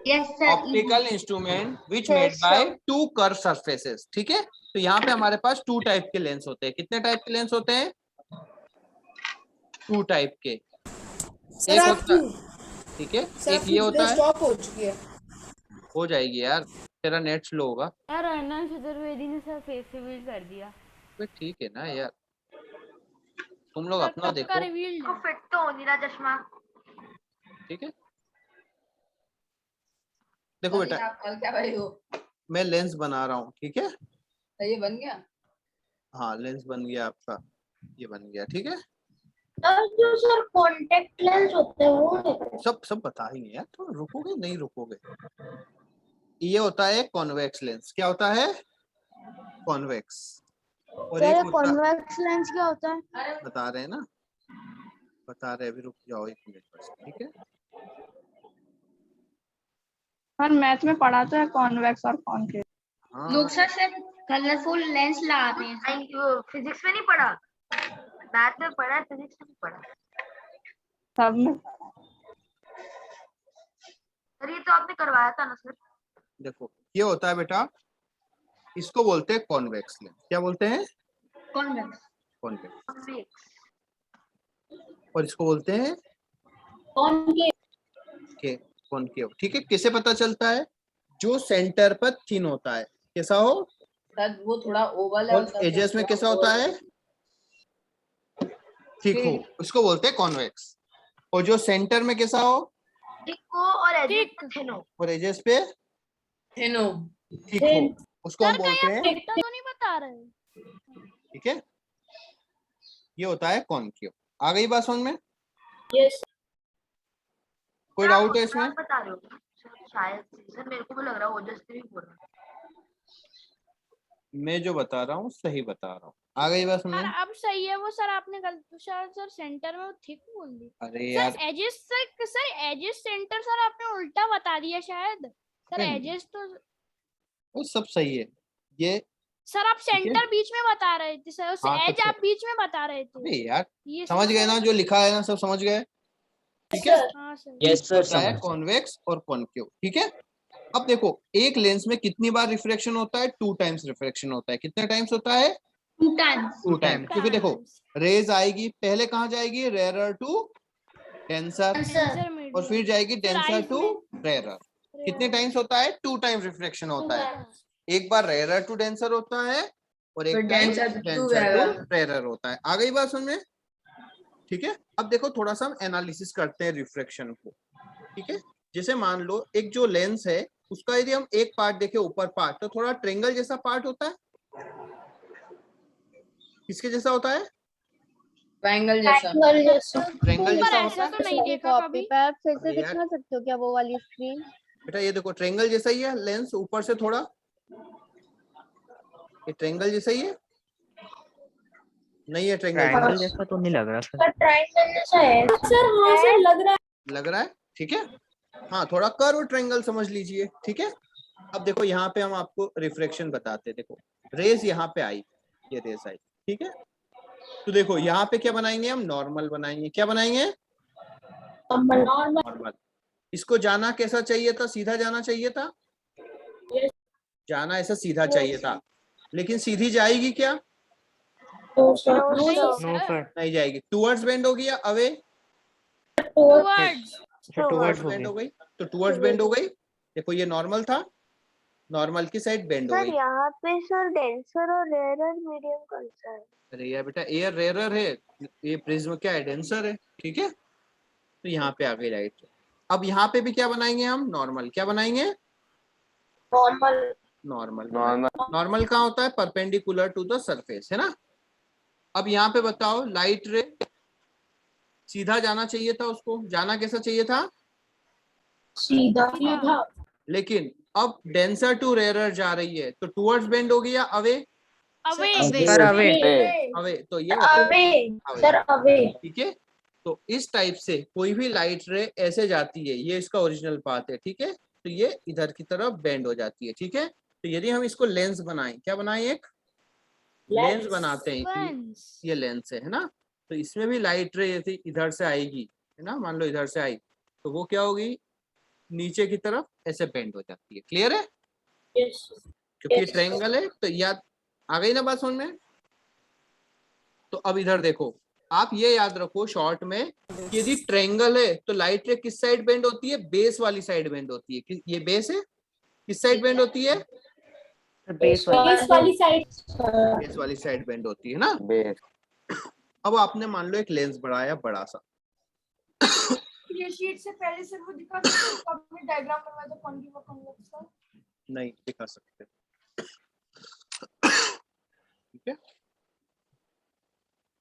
yes sir. Optical instrument which made by 2 curve surfaces, ठीक है। तो यहाँ पे हमारे पास 2 टाइप के लेंस होते हैं। कितने टाइप के लेंस होते हैं, 2 टाइप के। सर एक आप होता, ठीक है, सर एक ये होता है, स्टॉप हो चुकी है। हो जाएगी यार, तेरा नेट स्लो होगा। यार अर्नब चतुर्वेदी ने सर फेस रिवील कर दिया। अबे ठीक है ना यार, तुम लोग अपना देखो, इसको फिट तो हो नहीं रहा चश्मा। ठीक है। देखो बेटा, आप कल क्या भाई हो? मैं लेंस बना रहा हूँ, ठीक है। ये बन गया? हाँ, लेंस बन गया आपका, ये बन गया, ठीक है। जो सर कॉन्टेक्ट लेंस होते हैं वो सब बताएंगे यार, तो रुकोगे नहीं रुकोगे। ये होता है कॉन्वेक्स लेंस, क्या होता है, कॉन्वेक्स। और एक होता, कॉन्वेक्स लेंस क्या होता है? बता रहे हैं ना, बता रहे अभी, रुक जाओ 1 मिनट बस, ठीक है। सर मैथ में पढ़ा तो है कॉन्वेक्स और कॉनकेव। हाँ लोग सर कलरफुल लेंस लगाते हैं सर। Thank you. फिजिक्स में नहीं पढ़ा, मैथ में पढ़ा, फिजिक्स में नहीं पढ़ा। सब में सर ये तो आपने करवाया था ना सर। देखो ये होता है बेटा, इसको बोलते हैं कॉन्वेक्स लेंस। क्या बोलते हैं? कॉन्वेक्स। कॉन्वेक्स। कॉन्वेक्स। और इसको बोलते हैं कॉनकेव। कॉनकेव। ठीक है, किसे पता चलता है? जो सेंटर पर थिन होता है। कैसा हो? सर वो थोड़ा ओवल है, और मतलब एजेस में कैसा होता है? ठीक हो, उसको बोलते हैं कॉन्वेक्स। और जो सेंटर में कैसा हो? थिक हो और एजेस पे थिन हो। और एजेस पे थिन हो। ठीक हो, उसको हम बोलते हैं। तो नहीं बता रहे। ठीक है, ये होता है कॉनकेव। आ गई बात समझ में? यस। कोई डाउट है इसमें? आप बता रहे हो सर? शायद सर मेरे को भी लग रहा है ओजस भी बोल रहा है। मैं जो बता रहा हूँ सही बता रहा हूँ। आ गई बात समझ में? अब सही है वो सर, आपने गलत सर सेंटर में वो थिक बोल दी। अरे सर यार, edges sir edges centre sir आपने उल्टा बता दिया शायद। सर नहीं, एजेस तो वो सब सही है। ये सर आप सेंटर बीच में बता रहे थे सर, हाँ, एज तो आप बीच में बता रहे अरे थे। यार, ये समझ गए ना? जो लिखा है ना सब समझ गए? ठीक है, हाँ सर। यस सर होता है समझ। कॉन्वेक्स और कॉनकेव। ठीक है, अब देखो एक लेंस में कितनी बार रिफ्रैक्शन होता है? 2 टाइम्स रिफ्रैक्शन होता है। कितने टाइम्स होता है? 2 टाइम्स। 2 टाइम्स। क्योंकि देखो रेज आएगी पहले कहाँ जाएगी? Rarer to denser, answer. और फिर जाएगी डेंसर eyes टू रेयरर। कितने टाइम्स होता है? 2 टाइम्स रिफ्रैक्शन होता है। एक बार रेयरर टू डेंसर होता है और एक time denser to denser to rarer होता है। आ गई बात समझ में? ठीक है, अब देखो थोड़ा सा हम एनालिसिस करते हैं रिफ्रैक्शन को। ठीक है, जैसे मान लो एक जो लेंस है उसका यदि हम एक पार्ट देखें, ऊपर पार्ट, तो थोड़ा ट्रेंगल जैसा पार्ट होता है। किसके जैसा होता है? ट्रायंगल जैसा। ट्रेंगल ऊपर जैसा ऐसा होता तो नहीं देखा कभी। फिर से अरे यार। दिखा सकते हो क्या वो वाली स्क्रीन? बेटा ये देखो ट्रेंगल जैसा ही है लेंस, ऊपर से थोड़ा ये ट्रेंगल जैसा ही है। नहीं है ट्रेंगल ट्रायंगल जैसा तो नहीं लग रहा सर। ट्रायंगल जैसा है सर। हाँ सर लग रहा है। ठीक है, हाँ थोड़ा कर्व ट्रेंगल समझ लीजिए। ठीक है, अब देखो यहाँ पे हम आपको रिफ्रैक्शन बताते हैं। देखो रेज यहाँ पे आई, ये रेज आई। ठीक है, तो देखो यहाँ पे क्या बनाएंगे हम? नॉर्मल बनाएंगे। क्या बनाएंगे? नॉर्मल। इसको जाना कैसा चाहिए था? सीधा जाना चाहिए था। जाना ऐसा सीधा चाहिए था, लेकिन सीधी जाएगी क्या? No sir. नहीं जाएगी। टूवर्ड्स बेंड होगी या अवे? टुवर्ड्स। टुवर्ड्स हो बेंड गया। हो गई, तो टूवर्ड्स बेंड हो गई। देखो ये नॉर्मल था, नॉर्मल की साइड बेंड हो गई। यहाँ पे सर डेंसर और रेयरर मीडियम कौन सा है? अरे यार बेटा, एयर रेयरर है, ये प्रिज्म क्या है? डेंसर है। ठीक है, तो यहाँ पे आ गई लाइट। अब यहाँ पे भी क्या बनाएंगे हम? नॉर्मल। क्या बनाएंगे? नॉर्मल। नॉर्मल। नॉर्मल कहाँ होता है? परपेंडिकुलर टू द सरफेस, है ना। अब यहाँ पे बताओ, लाइट रे सीधा जाना चाहिए था, उसको जाना कैसा चाहिए था? सीधा। लेकिन अब डेंसर टू रेयरर जा रही है, तो टूवर्ड्स बेंड होगी या away? Away. Sir away. Away. तो ये सर अवे। ठीक है, तो इस टाइप से कोई भी लाइट रे ऐसे जाती है, ये इसका ओरिजिनल पाथ है। ठीक है, तो ये इधर की तरफ बेंड हो जाती है। ठीक है, तो यदि हम इसको लेंस बनाएं, क्या बनाएं? एक लेंस बनाते हैं कि ये लेंस है ना। तो इसमें भी लाइट रे यदि इधर से आएगी, है ना, मान लो इधर से आई, तो वो क्या होगी? नीचे की तरफ ऐसे बेंड हो जाती है। क्लियर है? क्योंकि ट्रायंगल है, तो याद आ गई ना बात समझ में? तो अब इधर देखो, आप ये याद रखो शॉर्ट में कि यदि ट्रायंगल है तो लाइट रे किस साइड बेंड होती है? बेस वाली साइड बेंड होती है। ये बेस है, किस साइड बेंड होती है? बेस वाली साइड। बेस वाली साइड बेंड होती है ना। अब आपने मान लो एक लेंस बढ़ाया बड़ा सा। ये शीट से पहले सर वो दिखा सकते हो आपने डायग्राम बनवाया था कॉन्केव और कॉन्वेक्स का? नहीं दिखा सकते। ठीक है,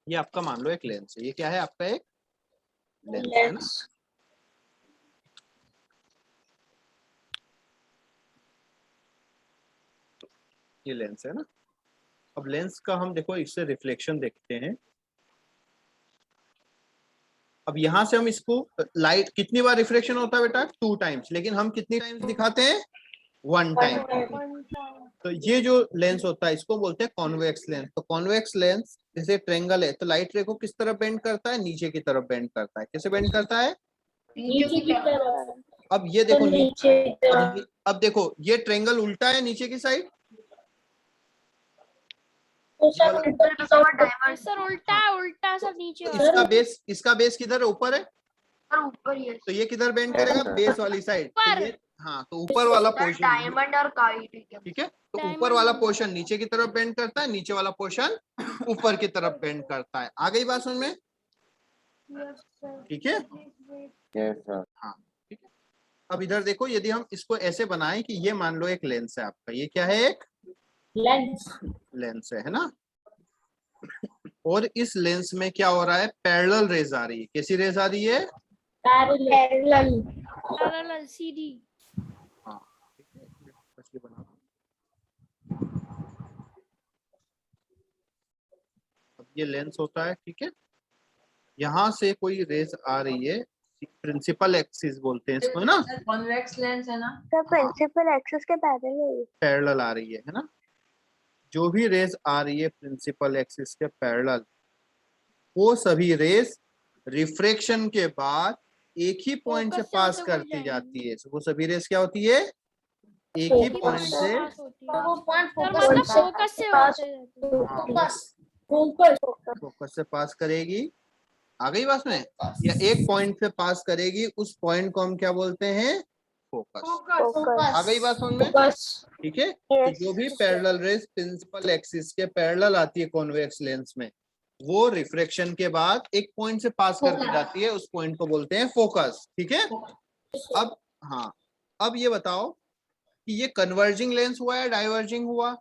ये आपका मान लो एक लेंस है। ये क्या है आपका? एक लेंस है ना। ये लेंस है ना। अब लेंस का हम देखो इससे रिफ्लेक्शन देखते हैं। अब यहाँ से हम इसको लाइट कितनी बार रिफ्लेक्शन होता है बेटा 2 टाइम्स, लेकिन हम कितनी टाइम्स दिखाते हैं 1 टाइम। तो ये जो लेंस होता है इसको बोलते हैं कॉन्वेक्स लेंस। तो कॉन्वेक्स लेंस जैसे ट्रेंगल है तो लाइट रे को किस तरफ बेंड करता है, नीचे की तरफ बेंड करता है। कैसे बेंड करता है, नीचे की तरफ। अब ये देखो नीचे की तरफ। अब देखो ये ट्रेंगल उल्टा है नीचे की साइड, तो सर ऊपर की तरफ। सर उल्टा सर नीचे इसका बेस किधर है, ऊपर है, सर ऊपर ही है तो ये किधर बेंड करेगा, बेस वाली साइड। हाँ तो ऊपर वाला पोर्शन, डायमंड और काइट। ठीक है, तो ऊपर वाला पोर्शन नीचे की तरफ बेंड करता है, नीचे वाला पोर्शन ऊपर की तरफ बेंड करता है। आ गई बात समझ में, ठीक है। हाँ ठीक है। अब इधर देखो, यदि हम इसको ऐसे बनाएं कि ये मान लो एक लेंस है आपका, ये क्या है, एक लेंस है ना, और इस लेंस में क्या हो रहा है, पैरेलल रेज आ रही है। कैसी रेज आ रही है, पैरेलल सीधी। हाँ ठीक है, इसलिए बना। अब ये लेंस होता है, ठीक है, यहाँ से कोई रेज आ रही है, प्रिंसिपल एक्सिस बोलते हैं इसको, है ना, कॉन्वेक्स लेंस है ना, सर प्रिंसिपल एक्सिस के पैरेलल आ रही है ना। जो भी रेज आ रही है प्रिंसिपल एक्सिस के पैरेलल, वो सभी रेज रिफ्रैक्शन के बाद एक ही पॉइंट से पास करती जाती है। वो सभी रेज क्या होती है, एक ही पॉइंट से, फोकस से फोकस से पास करेगी। आ गई बात में, या एक पॉइंट से पास करेगी, उस पॉइंट को हम क्या बोलते हैं, फोकस। आ गई बात समझ में, ठीक है। तो जो भी पैरेलल रेज प्रिंसिपल एक्सिस के पैरेलल आती है कॉन्वेक्स लेंस में, वो रिफ्रैक्शन के बाद एक पॉइंट से पास करके जाती है, उस पॉइंट को बोलते हैं फोकस, ठीक है। अब हाँ, अब ये बताओ कि ये कन्वर्जिंग लेंस हुआ या डाइवर्जिंग हुआ,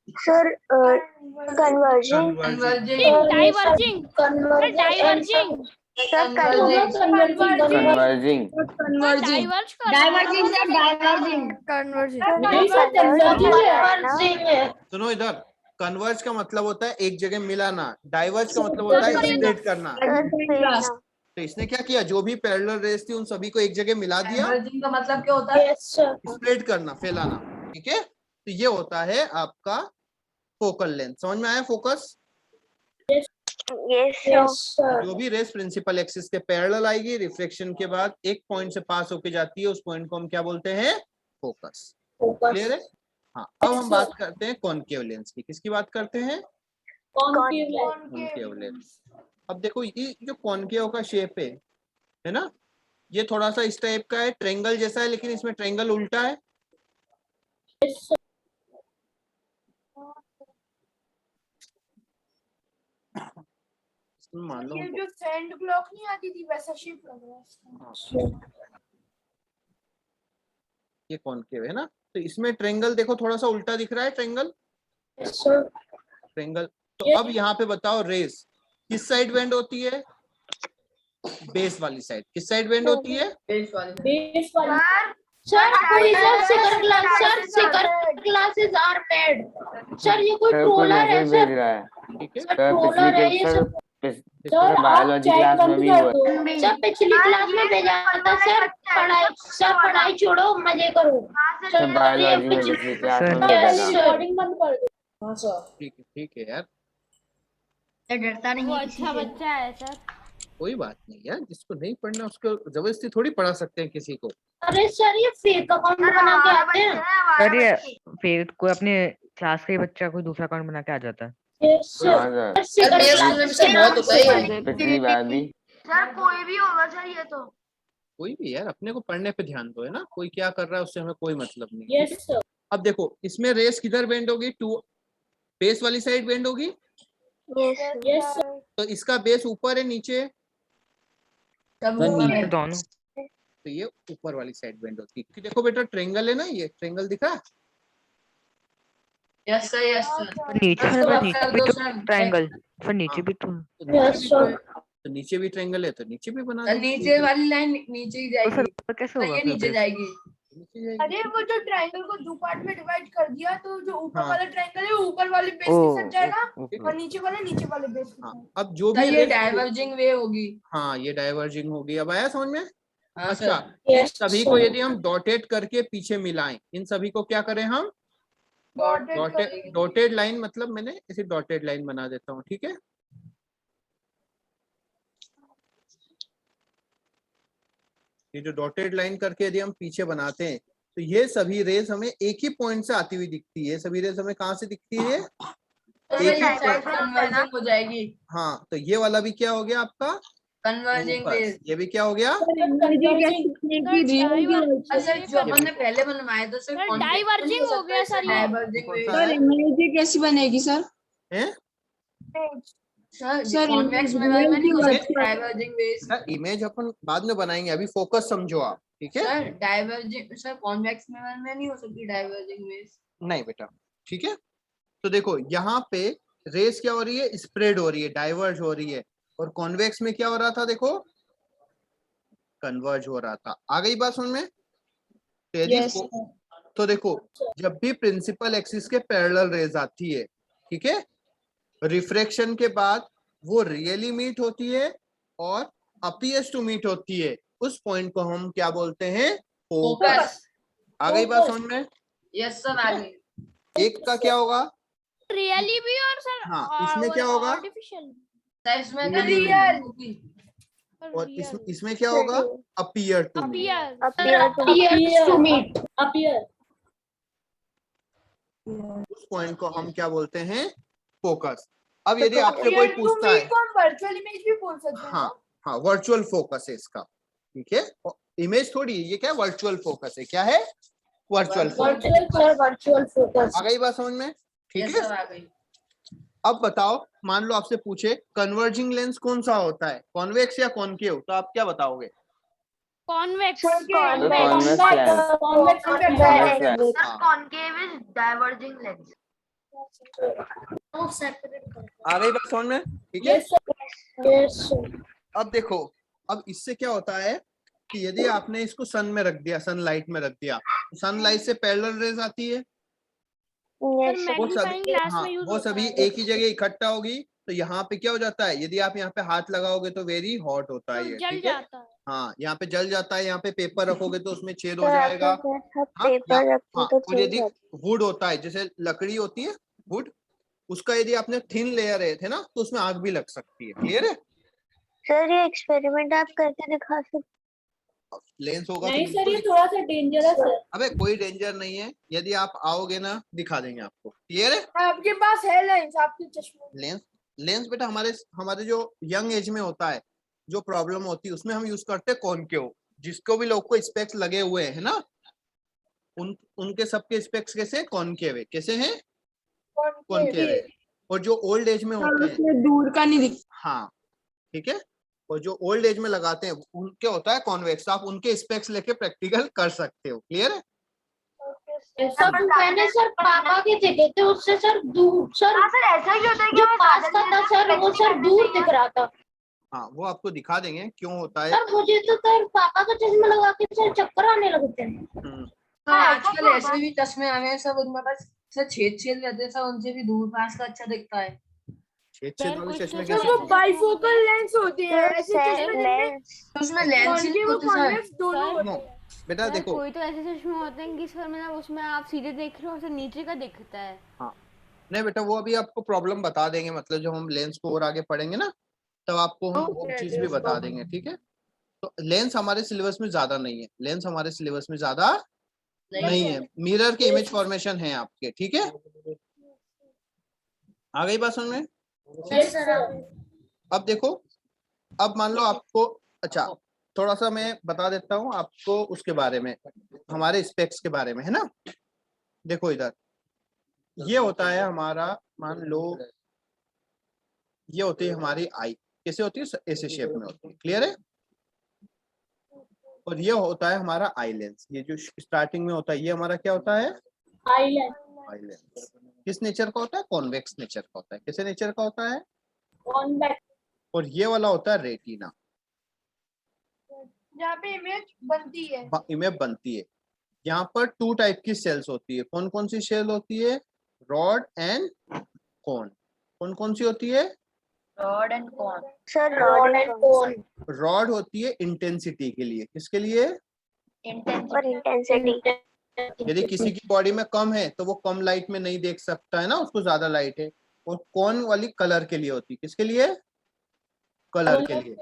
सर कन्वर्जिंग डाइवर्जिंग सुनो इधर, कन्वर्ज का मतलब होता है एक जगह मिलाना, डाइवर्ज का मतलब होता है स्प्लिट करना। तो इसने क्या किया, जो भी पैरेलल रेस थी उन सभी को एक जगह मिला दिया। का मतलब क्या होता है, स्प्लिट करना, फैलाना, ठीक है। तो ये होता है आपका फोकल लेंथ। समझ में आया, फोकस। जो भी रेस प्रिंसिपल एक्सिस के पैरेलल आएगी, रिफ्लेक्शन के बाद एक पॉइंट से पास होके जाती है, उस पॉइंट को हम क्या बोलते हैं, फोकस। क्लियर है। हाँ, अब हम बात करते हैं कॉनकेव लेंस की। किसकी बात करते हैं, कॉनकेव लेंस। अब देखो ये जो कॉनकेव का शेप है ना, ये थोड़ा सा इस टाइप का है, ट्रायंगल जैसा है, लेकिन इसमें ट्रायंगल उल्टा है। मान लो ये जो सैंड ब्लॉक नहीं आती थी वैसा शेप लग रहा है इसका। ये कॉनकेव है ना, तो इसमें ट्रायंगल देखो थोड़ा सा उल्टा दिख रहा है, ट्रायंगल। तो अब यहाँ पे बताओ, रेस किस साइड बेंड होती है, बेस वाली साइड। किस साइड बेंड होती है, बेस वाली। सर कोई second classes are paid. Sir ये कोई ट्रोलर है सर, ठीक है। सर ट्रोलर है ये सब। सर बायोलॉजी क्लास में भी हुआ, सर पिछली क्लास में भेजा था सर। पढ़ाई छोड़ो, मजे करो। सर बायोलॉजी में पिछली क्लास में भेजा था। रिकॉर्डिंग बंद कर दो। हां सर, ठीक है यार, डरता नहीं वो है अच्छा बच्चा है सर। कोई बात नहीं यार, जिसको नहीं पढ़ना उसको जबरदस्ती थोड़ी पढ़ा सकते हैं किसी को। अरे सर ये फेक अकाउंट बना के आते हैं। सर ये फिर कोई अपने क्लास का ही बच्चा कोई दूसरा अकाउंट बना के आ जाता है। पिछली बार भी सर कोई भी होगा सर, ये तो कोई भी यार, अपने को पढ़ने पे ध्यान दो, है ना। कोई क्या कर रहा है उससे हमें कोई मतलब नहीं। Yes sir. अब देखो इसमें रेस किधर बेंड होगी, टू बेस वाली साइड बेंड होगी। Yes sir. तो इसका बेस ऊपर है, नीचे है, दोनों। तो ये ऊपर वाली साइड बेंड होती है। क्योंकि देखो बेटा ट्रायंगल है ना, ये ट्रायंगल दिख रहा है। Yes sir, yes sir. नीचे भी तो ट्रायंगल, फिर नीचे भी तो। तो नीचे भी ट्रायंगल है, तो नीचे भी बना। नीचे वाली लाइन नीचे ही जाएगी, कैसे होगा, ये नीचे जाएगी। अरे वो जो ट्रायंगल को दो पार्ट में डिवाइड कर दिया तो जो ऊपर हाँ। वाला ट्रायंगल है वो ऊपर वाले बेस के साथ जाएगा और नीचे वाले बेस के हाँ, साथ। अब जो सर भी ये रेस, डाइवर्जिंग वे होगी। हाँ ये डाइवर्जिंग होगी। अब आया समझ में? हाँ अच्छा, सर। इन सभी को यदि हम डॉटेड करके पीछे मिलाएं, इन सभी को क्या करें हम? डॉटेड लाइन, मतलब मैंने इसे डॉटेड लाइन बना देता हूँ, ठीक है। ये जो डॉटेड लाइन करके यदि हम पीछे बनाते हैं तो ये सभी रेज हमें एक ही पॉइंट से आती हुई दिखती है। सभी रेज हमें कहाँ से दिखती है? एक ही point। कन्वर्जिंग हो जाएगी। हाँ, तो ये वाला भी क्या हो गया आपका? Converging Focus। वे। ये भी क्या हो गया? सर जो अपन ने पहले बनवाया था सर डाइवर्जिंग हो गया सर ये। डाइवर्जिंग वे। कौन सा है? कैसी बनेगी सर? हैं? सर कॉन्वेक्स मिरर में नहीं हो सकती डाइवर्जिंग वे। सर इमेज अपन बाद में बनाएंगे, अभी फोकस समझो आप, ठीक है। Sir diverging, sir convex mirror में नहीं हो सकती डाइवर्जिंग वे। नहीं बेटा, ठीक है। तो देखो यहाँ पे रेस क्या हो रही है? स्प्रेड हो रही है, डाइवर्ज हो रही है। और कॉन्वेक्स में क्या हो रहा था? देखो कन्वर्ज हो रहा था। आ गई बात समझ में? तो यदि तो देखो, जब भी प्रिंसिपल एक्सिस के पैरेलल रेज आती है, ठीक है, रिफ्रैक्शन के बाद वो रियली मीट होती है और अपीयर्स टू मीट होती है, उस पॉइंट को हम क्या बोलते हैं? फोकस। आ गई बात समझ में? यस सर आ गई। एक का क्या होगा? रियली भी और सर हाँ, इसमें क्या होगा? आर्टिफिशियल सर इसमें रियल। और इसमें क्या होगा? Appear to meet. To meet उस पॉइंट को हम क्या बोलते हैं? फोकस। अब यदि आपसे कोई पूछता है, वर्चुअल इमेज भी बोल सकते हैं। हाँ हाँ, वर्चुअल फोकस है इसका, ठीक है। इमेज थोड़ी, ये क्या है? वर्चुअल फोकस है। क्या है? Virtual focus. Virtual focus. आ गई बात समझ में? ठीक यस है। सर आ गई। अब बताओ, मान लो आपसे पूछे कन्वर्जिंग लेंस कौन सा होता है, कॉन्वेक्स या कॉनकेव, तो आप क्या बताओगे? Convex concave is diverging lens. आ गई बात समझ में? ठीक है। अब देखो, अब इससे क्या होता है कि यदि आपने इसको सन में रख दिया, सनलाइट में रख दिया, तो सनलाइट से पैरेलल रेज आती है, वो सभी, हाँ वो सभी एक ही जगह इकट्ठा होगी। तो यहाँ पे क्या हो जाता है? यदि आप यहाँ पे हाथ लगाओगे तो वेरी हॉट होता है ये, ठीक है। हाँ, यहाँ पे जल जाता है। यहाँ पे पेपर रखोगे तो उसमें छेद हो जाएगा। हाँ, और यदि वुड होता है, जैसे लकड़ी होती है वुड, उसका यदि आपने थिन लेयर है थे ना, तो उसमें आग भी लग सकती है। क्लियर है? सर ये एक्सपेरिमेंट आप करके दिखा सकते? लेंस होगा नहीं तो सर, बिल्कुल ये थोड़ा सा डेंजरस है। अबे कोई डेंजर नहीं है, यदि आप आओगे ना दिखा देंगे आपको। क्लियर है? आपके पास है लेंस, आपके चश्मे। लेंस, लेंस बेटा हमारे जो यंग एज में होता है, जो प्रॉब्लम होती है उसमें हम यूज करते हैं कॉनकेव। जिसको भी लोग को स्पेक्स लगे हुए हैं ना, उनके सबके स्पेक्स कैसे? कॉनकेव है। कैसे हैं? कॉनकेव है। और जो ओल्ड एज में होते हैं, दूर का नहीं दिख। हाँ ठीक है, और जो ओल्ड एज में लगाते हैं उनके होता है कॉन्वेक्स। आप उनके स्पेक्स लेके प्रैक्टिकल कर सकते हो। क्लियर है? सर मैंने सर पापा के देखे थे, उससे सर दूर सर। हाँ सर, ऐसा ही होता है कि जो हमें पास बादल का था सर, वो सर दूर दिख रहा था। हाँ, वो आपको दिखा देंगे क्यों होता है। सर मुझे तो सर पापा का चश्मा लगा के सर चक्कर आने लगते हैं। हाँ आजकल ऐसे भी चश्मे आ गए हैं सब, उनमें बस सर छेद रहते हैं सब, उनसे भी दूर पास का अच्छा दिखता है। छेद वाले चश्मे सर कैसे? वो बाइफोकल लेंस होते हैं, ऐसे चश्मे तो उसमें लेंस ही नहीं होते सर। कॉन्वेक्स दोनों होते हैं। बेटा देखो, कोई तो ऐसे चश्मे होते हैं कि सर मतलब उसमें आप सीधे देख रहे हो, सर नीचे का दिखता है। हाँ नहीं बेटा, वो अभी आपको प्रॉब्लम बता देंगे, मतलब जब हम लेंस को और आगे पढ़ेंगे ना, तब आपको हम वो चीज भी बता देंगे। ठीक है? तो लेंस हमारे सिलेबस में ज्यादा नहीं है, लेंस हमारे सिलेबस में ज्यादा नहीं है। मिरर के इमेज फॉर्मेशन है आपके। ठीक है? आ गई बात समझ में? अब देखो, अब मान लो आपको, अच्छा थोड़ा सा मैं बता देता हूँ आपको उसके बारे में, हमारे स्पेक्स के बारे में, है ना। देखो इधर ये होता है हमारा, मान लो ये होती है हमारी आई। कैसे होती है? ऐसे शेप में होती है। क्लियर है? और ये होता है हमारा आई लेंस। ये जो स्टार्टिंग में होता है, ये हमारा क्या होता है? Eye lens. किस नेचर का होता है? कॉन्वेक्स नेचर का होता है। कैसे नेचर का होता है? कॉन्वेक्स। और ये वाला होता है रेटिना, जहाँ पे इमेज बनती है। इमेज बनती है। यहाँ पर 2 टाइप की सेल्स होती है। कौन कौन सी सेल होती है? रॉड एंड कोन। कौन कौन सी होती है? Rod and cone. Sir rod and cone. Rod होती है इंटेंसिटी के लिए। किसके लिए? और इंटेंसिटी। यदि किसी की बॉडी में कम है तो वो कम लाइट में नहीं देख सकता है ना, उसको ज्यादा लाइट है। और कौन वाली कलर के लिए होती है। किसके लिए? कलर के लिए।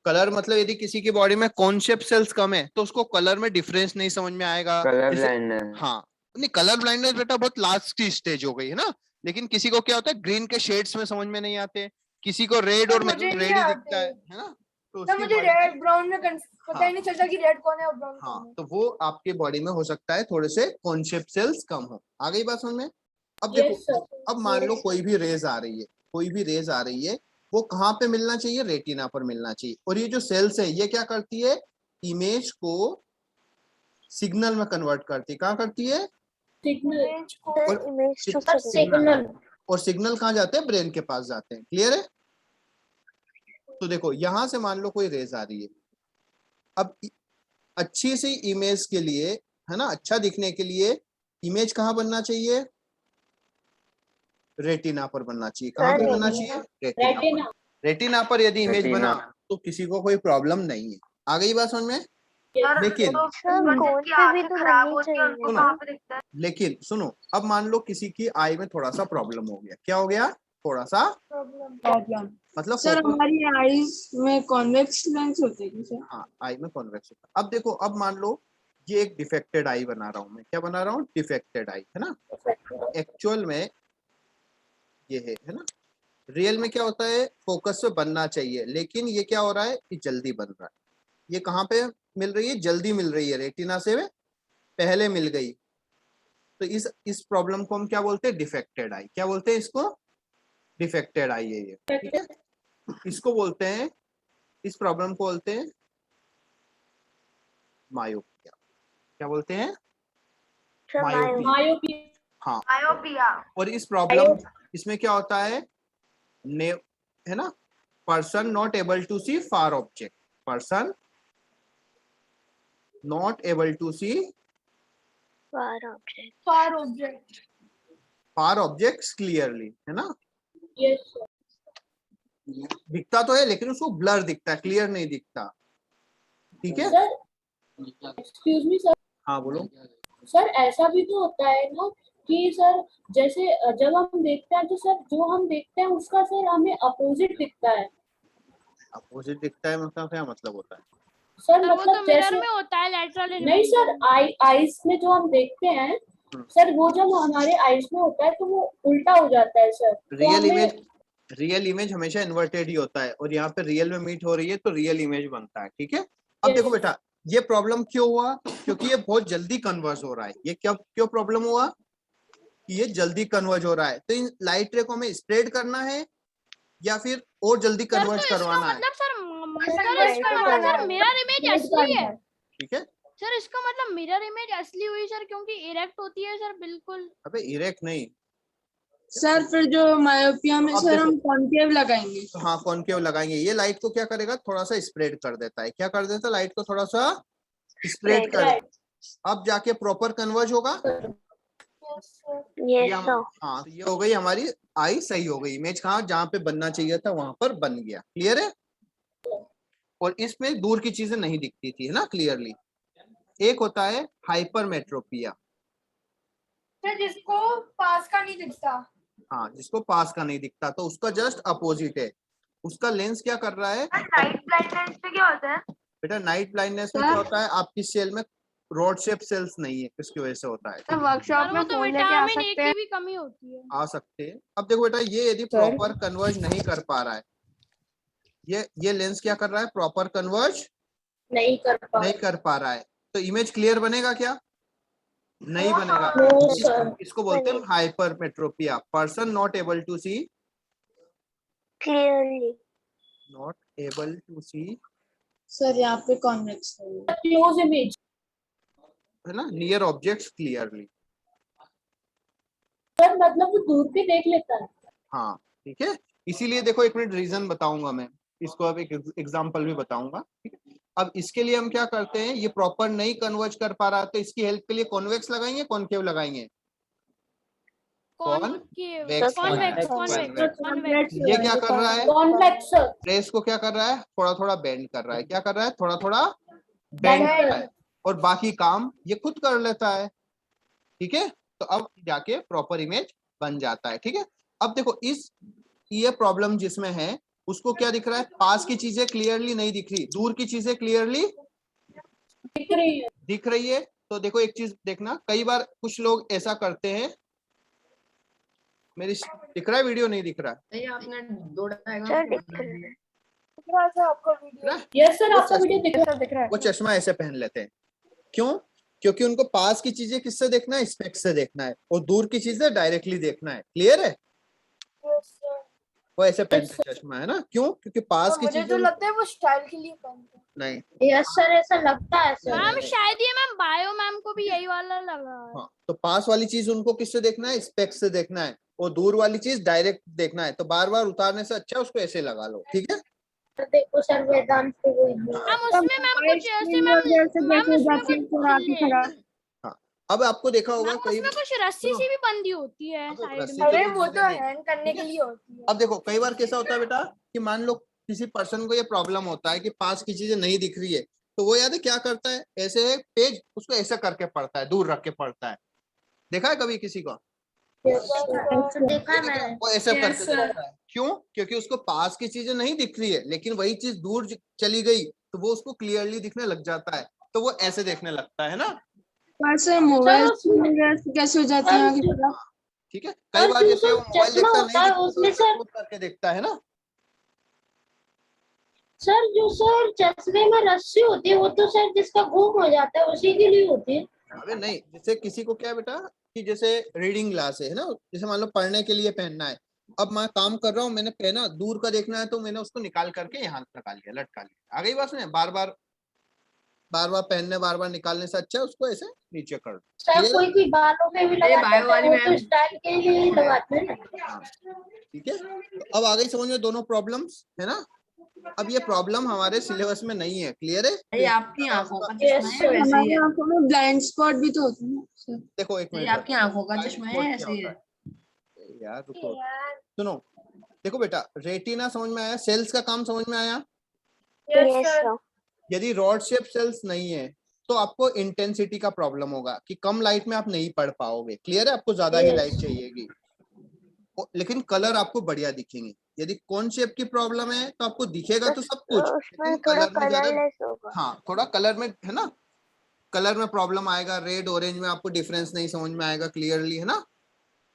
कलर मतलब यदि किसी की बॉडी में कौन शेप सेल्स कम है तो उसको कलर में डिफरेंस नहीं समझ में आएगा। Colour blindness. हाँ, नहीं कलर ब्लाइंडनेस बेटा बहुत लास्ट की स्टेज हो गई है ना। लेकिन किसी को क्या होता है, ग्रीन के शेड्स में समझ में नहीं आते, किसी को रेड और रेड ही दिखता है ना। तो उसकी मुझे body रेड ब्राउन में पता ही नहीं चलता कि रेड कौन है और ब्राउन कौन है। हाँ, तो वो आपके बॉडी में हो सकता है थोड़े से कॉन्सेप्ट सेल्स कम हो। आ गई बात समझ में? अब देखो, अब मान लो कोई भी रेज आ रही है, कोई भी रेज आ रही है, वो कहाँ पे मिलना चाहिए? रेटिना पर मिलना चाहिए। और ये जो सेल्स है ये क्या करती है? इमेज को सिग्नल में कन्वर्ट करती है। कहाँ करती है? सिग्नल। और सिग्नल कहाँ जाते हैं? ब्रेन के पास जाते हैं। क्लियर है? तो देखो यहां से मान लो कोई रेज आ रही है। अब अच्छी सी इमेज के लिए, है ना, अच्छा दिखने के लिए इमेज कहाँ बनना चाहिए? रेटिना पर बनना चाहिए। कहाँ पर बनना चाहिए? रेटिना पर। रेटिना पर यदि इमेज बना तो किसी को कोई प्रॉब्लम नहीं है। आ गई बात समझ में? लेकिन लेकिन सुनो, अब मान लो किसी की आई में थोड़ा सा प्रॉब्लम हो गया। क्या हो गया? थोड़ा सा प्रॉब्लम। मतलब सर हमारी आईज में कॉन्वेक्स लेंस होते हैं सर? हाँ, आई में कॉन्वेक्स होता है। अब देखो, अब मान लो ये एक डिफेक्टेड आई बना रहा हूं मैं। क्या बना रहा हूँ? डिफेक्टेड आई, है ना। एक्चुअल में ये है ना। रियल में क्या होता है? फोकस पे बनना चाहिए, लेकिन ये क्या हो रहा है? ये जल्दी बन रहा है। ये कहाँ पे मिल रही है? जल्दी मिल रही है, रेटिना से पहले मिल गई। तो इस प्रॉब्लम को हम क्या बोलते हैं? डिफेक्टेड आई। क्या बोलते हैं इसको? डिफेक्टेड आई है ये, ठीक है। इसको बोलते हैं, इस प्रॉब्लम को बोलते हैं मायोपिया। क्या बोलते हैं? मायोपिया। हाँ, मायोपिया। और इस प्रॉब्लम, इसमें क्या होता है? है ना, person not able to see far object. Person not able to see far objects clearly, है ना। यस दिखता तो है लेकिन उसको ब्लर दिखता है, क्लियर नहीं दिखता। ठीक है। सर। Excuse me sir. हाँ बोलो। सर ऐसा भी तो होता है ना कि सर जैसे जब हम देखते हैं तो सर जो हम देखते हैं उसका सर हमें अपोजिट दिखता है। अपोजिट दिखता है मतलब क्या मतलब होता है? सर मतलब जैसे में होता है लैटरल। नहीं सर, आईज में जो हम देखते हैं सर, वो जब हमारे आईज में होता है तो वो उल्टा हो जाता है सर। रियल इमेज हमेशा इन्वर्टेड ही होता है, और यहाँ पे रियल में मीट हो रही है तो रियल इमेज बनता है। ठीक है। अब देखो बेटा, ये प्रॉब्लम क्यों हुआ? क्योंकि ये बहुत जल्दी कन्वर्ज हो रहा है। ये क्यों प्रॉब्लम हुआ कि ये जल्दी कन्वर्ज हो रहा है? तो इन लाइट रे को हमें स्प्रेड करना है या फिर और जल्दी कन्वर्ज करवाना है? सर मिरर इमेज असली है। ठीक है सर इसका मतलब मिरर इमेज असली हुई सर, क्योंकि इरेक्ट होती है सर बिल्कुल। अबे इरेक्ट नहीं सर, फिर जो मायोपिया में सर हम कॉन्केव लगाएंगे। हाँ, कॉन्केव लगाएंगे। ये लाइट को क्या करेगा? थोड़ा सा स्प्रेड कर देता है। क्या कर देता है? लाइट को थोड़ा सा स्प्रेड कर देता। अब जाके प्रॉपर कन्वर्ज होगा। हाँ, ये हो गई हमारी आई, सही हो गई। इमेज कहाँ, जहाँ पे बनना चाहिए था वहां पर बन गया। क्लियर है? और इसमें दूर की चीजें नहीं दिखती थी, है ना, क्लियरली। एक होता है हाइपरमेट्रोपिया, जिसको पास का नहीं दिखता। हाँ, जिसको पास का नहीं दिखता, तो उसका जस्ट अपोजिट है। उसका लेंस क्या कर रहा है? नाइट ब्लाइंडनेस में क्या होता है बेटा, नाइट ब्लाइंडनेस में क्या होता है? आपकी सेल में रॉड शेप सेल्स नहीं है, इसकी वजह से होता है। वर्कशॉप में फोन लेके आ सकते हैं। की भी कमी होती है। आ सकते हैं। अब देखो बेटा, ये यदि प्रॉपर कन्वर्ज नहीं कर पा रहा है, ये लेंस क्या कर रहा है? प्रॉपर कन्वर्ज नहीं कर पा रहा है, तो इमेज क्लियर बनेगा क्या? नहीं बनेगा। इसको बोलते हैं hypermetropia. Person not able to see clearly. Not able to see sir यहाँ पे कॉन्वेक्स क्लोज इमेज, है ना, नियर ऑब्जेक्ट्स क्लियरली। सर मतलब वो दूर भी देख लेता है। हाँ, ठीक है। इसीलिए देखो, एक मिनट रीजन बताऊंगा मैं इसको, अब एक एग्जांपल भी बताऊंगा। ठीक है। अब इसके लिए हम क्या करते हैं, ये प्रॉपर नहीं कन्वर्ज कर पा रहा तो इसकी हेल्प के लिए कॉन्वेक्स लगाएंगे, कॉनकेव लगाएंगे, कॉन्वेक्स। ये क्या कर रहा है, कॉन्वेक्स रेस को क्या कर रहा है, थोड़ा थोड़ा बेंड कर रहा है, क्या कर रहा है, थोड़ा थोड़ा बेंड कर रहा है, और बाकी काम ये खुद कर लेता है। ठीक है, तो अब जाके प्रॉपर इमेज बन जाता है। ठीक है, अब देखो ये प्रॉब्लम जिसमें है उसको क्या दिख रहा है, पास की चीजें क्लियरली नहीं दिख रही, दूर की चीजें क्लियरली दिख रही है। तो देखो एक चीज देखना, कई बार कुछ लोग ऐसा करते हैं, मेरी दिख रहा है वीडियो, नहीं दिख रहा है? आपने दो सर दिख रहा है। यस सर आपका वीडियो दिख रहा है। वो चश्मा ऐसे पहन लेते हैं, क्यों? क्योंकि उनको पास की चीजें किससे देखना है, स्पेक्स से देखना है, और दूर की चीजें डायरेक्टली देखना है। क्लियर है? वो ऐसे पहनते हैं चश्मा, है ना? क्यों? क्योंकि पास की चीजें लगता है वो स्टाइल के लिए पहनते हैं। नहीं। यस सर ऐसा लगता है सर। मैम शायद ये मैम बायो मैम को भी यही वाला लगा है। हाँ, तो पास वाली चीज उनको किससे देखना है, स्पेक्स से देखना है, और दूर वाली चीज डायरेक्ट देखना है। तो बार बार उतारने से अच्छा उसको ऐसे लगा लो। ठीक है, देखो सर वेदांत को वही मैम उसमें मैम कुछ ऐसे मैम हाँ, अब आपको देखा होगा कई उसमें कुछ रस्सी सी भी बंधी होती है अब साइड रस्सी में। तो वो तो हैंग करने के लिए होती है। अब देखो कई बार कैसा होता है बेटा, कि मान लो किसी पर्सन को ये प्रॉब्लम होता है कि पास की चीजें नहीं दिख रही है, तो वो याद है क्या करता है, ऐसे पेज उसको ऐसा करके पढ़ता है, दूर रख के पढ़ता है। देखा है कभी किसी को? देखा है मैंने। वो ऐसे करके देखता है, क्यों? क्योंकि उसको पास की चीजें नहीं दिख रही है, लेकिन वही चीज दूर चली गई तो वो उसको क्लियरली दिखने लग जाता है, तो वो ऐसे देखने लगता है ना। मोबाइल कैसे हो जाते हैं? ठीक है, कई बार जैसे वो मोबाइल देखता नहीं दिखता, तो उसमें उसको सर close करके देखता है ना। सर जो सर चश्मे में रस्सी होती है वो तो सर जिसका गुम हो जाता है उसी के लिए होती है। अबे नहीं, जैसे किसी को क्या है बेटा, कि जैसे रीडिंग ग्लास है ना, जैसे मान लो पढ़ने के लिए पहनना है, अब मैं काम कर रहा हूँ, मैंने पहना, दूर का देखना है, तो मैंने उसको निकाल करके यहाँ लगा लिया, लटका लिया। आ गई बात में, बार बार पहनने, बार बार निकालने से अच्छा उसको ऐसे नीचे कर दो। सर कोई बालों पे भी लगाता है वो तो स्टाइल के लिए ही लगाते हैं ना। ठीक है, तो अब आ गई समझ में दोनों प्रॉब्लम्स, है ना? अब ये प्रॉब्लम हमारे सिलेबस में नहीं है। क्लियर है? ये आपकी आंखों का चश्मा है, हमारी आंखों में ब्लाइंड स्पॉट भी तो होता है ना सर। देखो एक मिनट, आपकी आंखों का चश्मा है ऐसे ही है। यार रुको, सुनो, देखो बेटा, रेटिना समझ में आया, सेल्स का काम समझ में आया। यदि रॉड शेप सेल्स नहीं है तो आपको इंटेंसिटी का प्रॉब्लम होगा, कि कम लाइट में आप नहीं पढ़ पाओगे। क्लियर है? आपको ज्यादा ही लाइट चाहिएगी, लेकिन कलर आपको बढ़िया दिखेंगे। यदि कौन शेप की प्रॉब्लम है तो आपको दिखेगा तो सब कुछ, लेकिन कलर में ज्यादा, हाँ थोड़ा कलर में, है ना, कलर में प्रॉब्लम आएगा, रेड ऑरेंज में आपको डिफरेंस नहीं समझ में आएगा क्लियरली, है ना।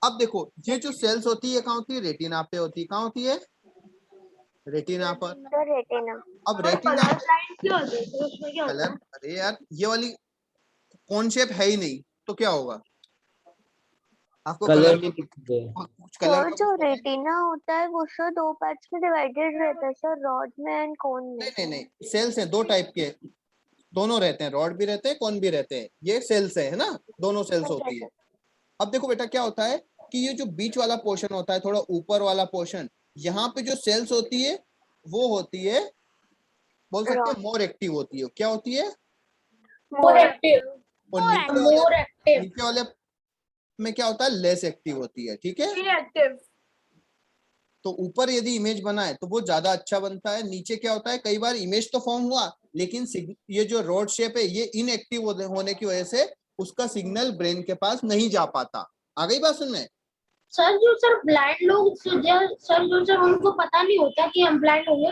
अब देखो ये जो सेल्स होती है कहाँ होती है, रेटिना पे होती है। कहाँ होती है? रेटिना पर। अब रेटिना कलर, अरे यार ये वाली कौन शेप है ही नहीं तो क्या होगा, आपको कलर नहीं दिखते। कुछ कलर जो रेटिना होता है वो सर दो पार्ट्स में डिवाइडेड रहता है सर, रॉड में एंड कोन में। नहीं, सेल्स हैं दो टाइप के, दोनों रहते हैं, रॉड भी रहते हैं, कोन भी रहते हैं। ये सेल्स है ना, दोनों सेल्स होती है। अब देखो बेटा क्या होता है कि ये जो बीच वाला पोर्शन होता है, थोड़ा ऊपर वाला पोर्शन, यहाँ पे जो सेल्स होती है वो होती है, बोल सकते हैं मोर एक्टिव होती है। क्या होती है? More active. और नीचे वाले में क्या होता है, लेस एक्टिव होती है। ठीक है, इनएक्टिव। तो ऊपर यदि इमेज बना है तो वो ज्यादा अच्छा बनता है। नीचे क्या होता है, कई बार इमेज तो फॉर्म हुआ लेकिन ये जो रॉड शेप है ये इनएक्टिव होने की वजह से उसका सिग्नल ब्रेन के पास नहीं जा पाता। आ गई बात सुनने? सर जो सर ब्लाइंड लोग सर जो सर उनको पता नहीं होता कि हम ब्लाइंड होंगे,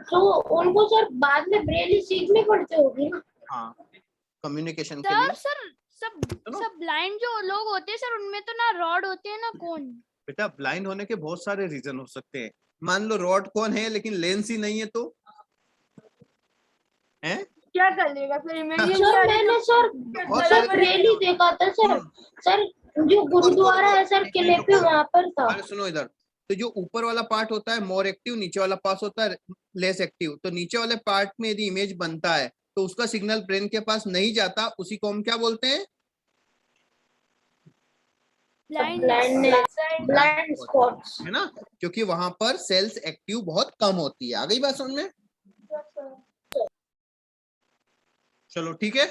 तो उनको सर बाद में ब्रेन सीखनी पड़ती होगी ना। हाँ, कम्युनिकेशन के लिए। सर सब ब्लाइंड जो लोग होते हैं सर उनमें तो ना रॉड होते हैं ना कोन। बेटा ब्लाइंड होने के बहुत सारे रीजन हो सकते हैं। मान लो रॉड कोन है लेकिन लेंस ही नहीं है तो हैं? क्या कर लेगा फिर इमेज? मैंने सर रैली देखा था सर जो गुरुद्वारा है सर किले पे वहां पर था। अरे सुनो इधर, तो जो ऊपर वाला पार्ट होता है मोर एक्टिव, नीचे वाला पार्ट होता है लेस एक्टिव। तो नीचे वाले पार्ट में यदि इमेज बनता है तो उसका सिग्नल ब्रेन के पास नहीं जाता, उसी को हम क्या बोलते हैं? ब्लाइंड स्पॉट्स, है ना, क्योंकि वहां पर सेल्स एक्टिव बहुत कम होती है। आ गई बात समझ में? चलो ठीक है,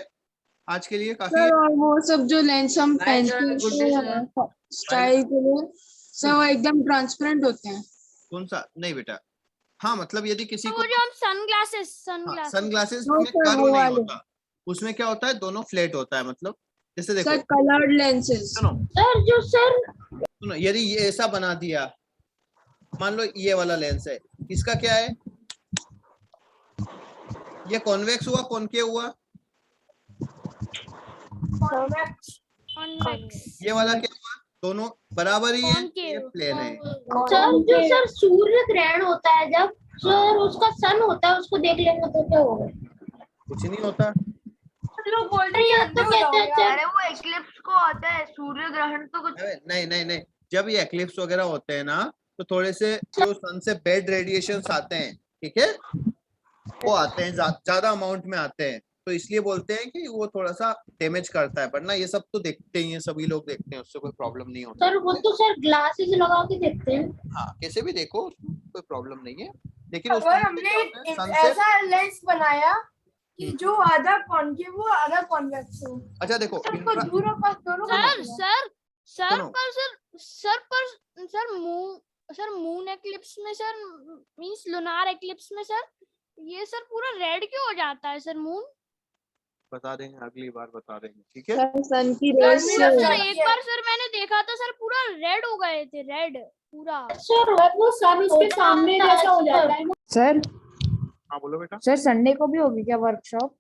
आज के लिए काफी सर है। और वो सब जो लेंस हम पेंसिल स्टाइल के लिए सर वो एकदम ट्रांसपेरेंट होते हैं। कौन सा? नहीं बेटा, हाँ मतलब यदि किसी को वो जो हम सनग्लासेस सनग्लासेस नो में सर, कर्व वो नहीं वाले। होता, उसमें क्या होता है, दोनों फ्लैट होता है। मतलब जैसे देखो, सर कलर्ड लेंसेज। सुनो सर सुनो, यदि ये ऐसा बना दिया, मान लो ये वाला लेंस है, इसका क्या है, ये कॉन्वेक्स हुआ कॉनकेव हुआ, कॉन्वेक्स ये वाला क्या हुआ, दोनों बराबर ही है, ये प्लेन है। सर जो सर सूर्य ग्रहण होता है जब सर उसका सन होता है उसको देख लेंगे तो क्या होगा? कुछ नहीं होता। लोग बोलते हैं तो कहते हैं अरे वो एक्लिप्स को आता है, सूर्य ग्रहण तो कुछ नहीं, जब ये एक्लिप्स वगैरह होते हैं ना, तो थोड़े से जो सन से बेड रेडिएशंस आते हैं, ठीक है, वो आते हैं, ज्यादा अमाउंट में आते हैं, तो इसलिए बोलते हैं कि वो थोड़ा सा डैमेज करता है। वरना ये सब तो देखते ही हैं, सभी लोग देखते हैं, उससे कोई प्रॉब्लम नहीं होता। सर वो तो सर ग्लासेस लगा के देखते हैं। हाँ, कैसे भी देखो, कोई प्रॉब्लम नहीं है, लेकिन अगर उसमें हमने क्या होता है, सन से ऐसा लेंस बनाया कि जो आधा कॉनकेव हो आधा कॉन्वेक्स हो, अच्छा देखो, सबको दूर और पास दोनों सुनो, सर मून एक्लिप्स में सर मींस लूनार एक्लिप्स में सर ये सर पूरा रेड क्यों हो जाता है सर मून? बता देंगे, अगली बार बता देंगे, ठीक है। सर सन की रेस सर एक बार सर मैंने देखा था सर पूरा रेड हो गए थे, रेड पूरा। सर वो सन उसके सामने जैसा हो जाता है ना। सर हाँ बोलो बेटा। सर संडे को भी होगी क्या वर्कशॉप?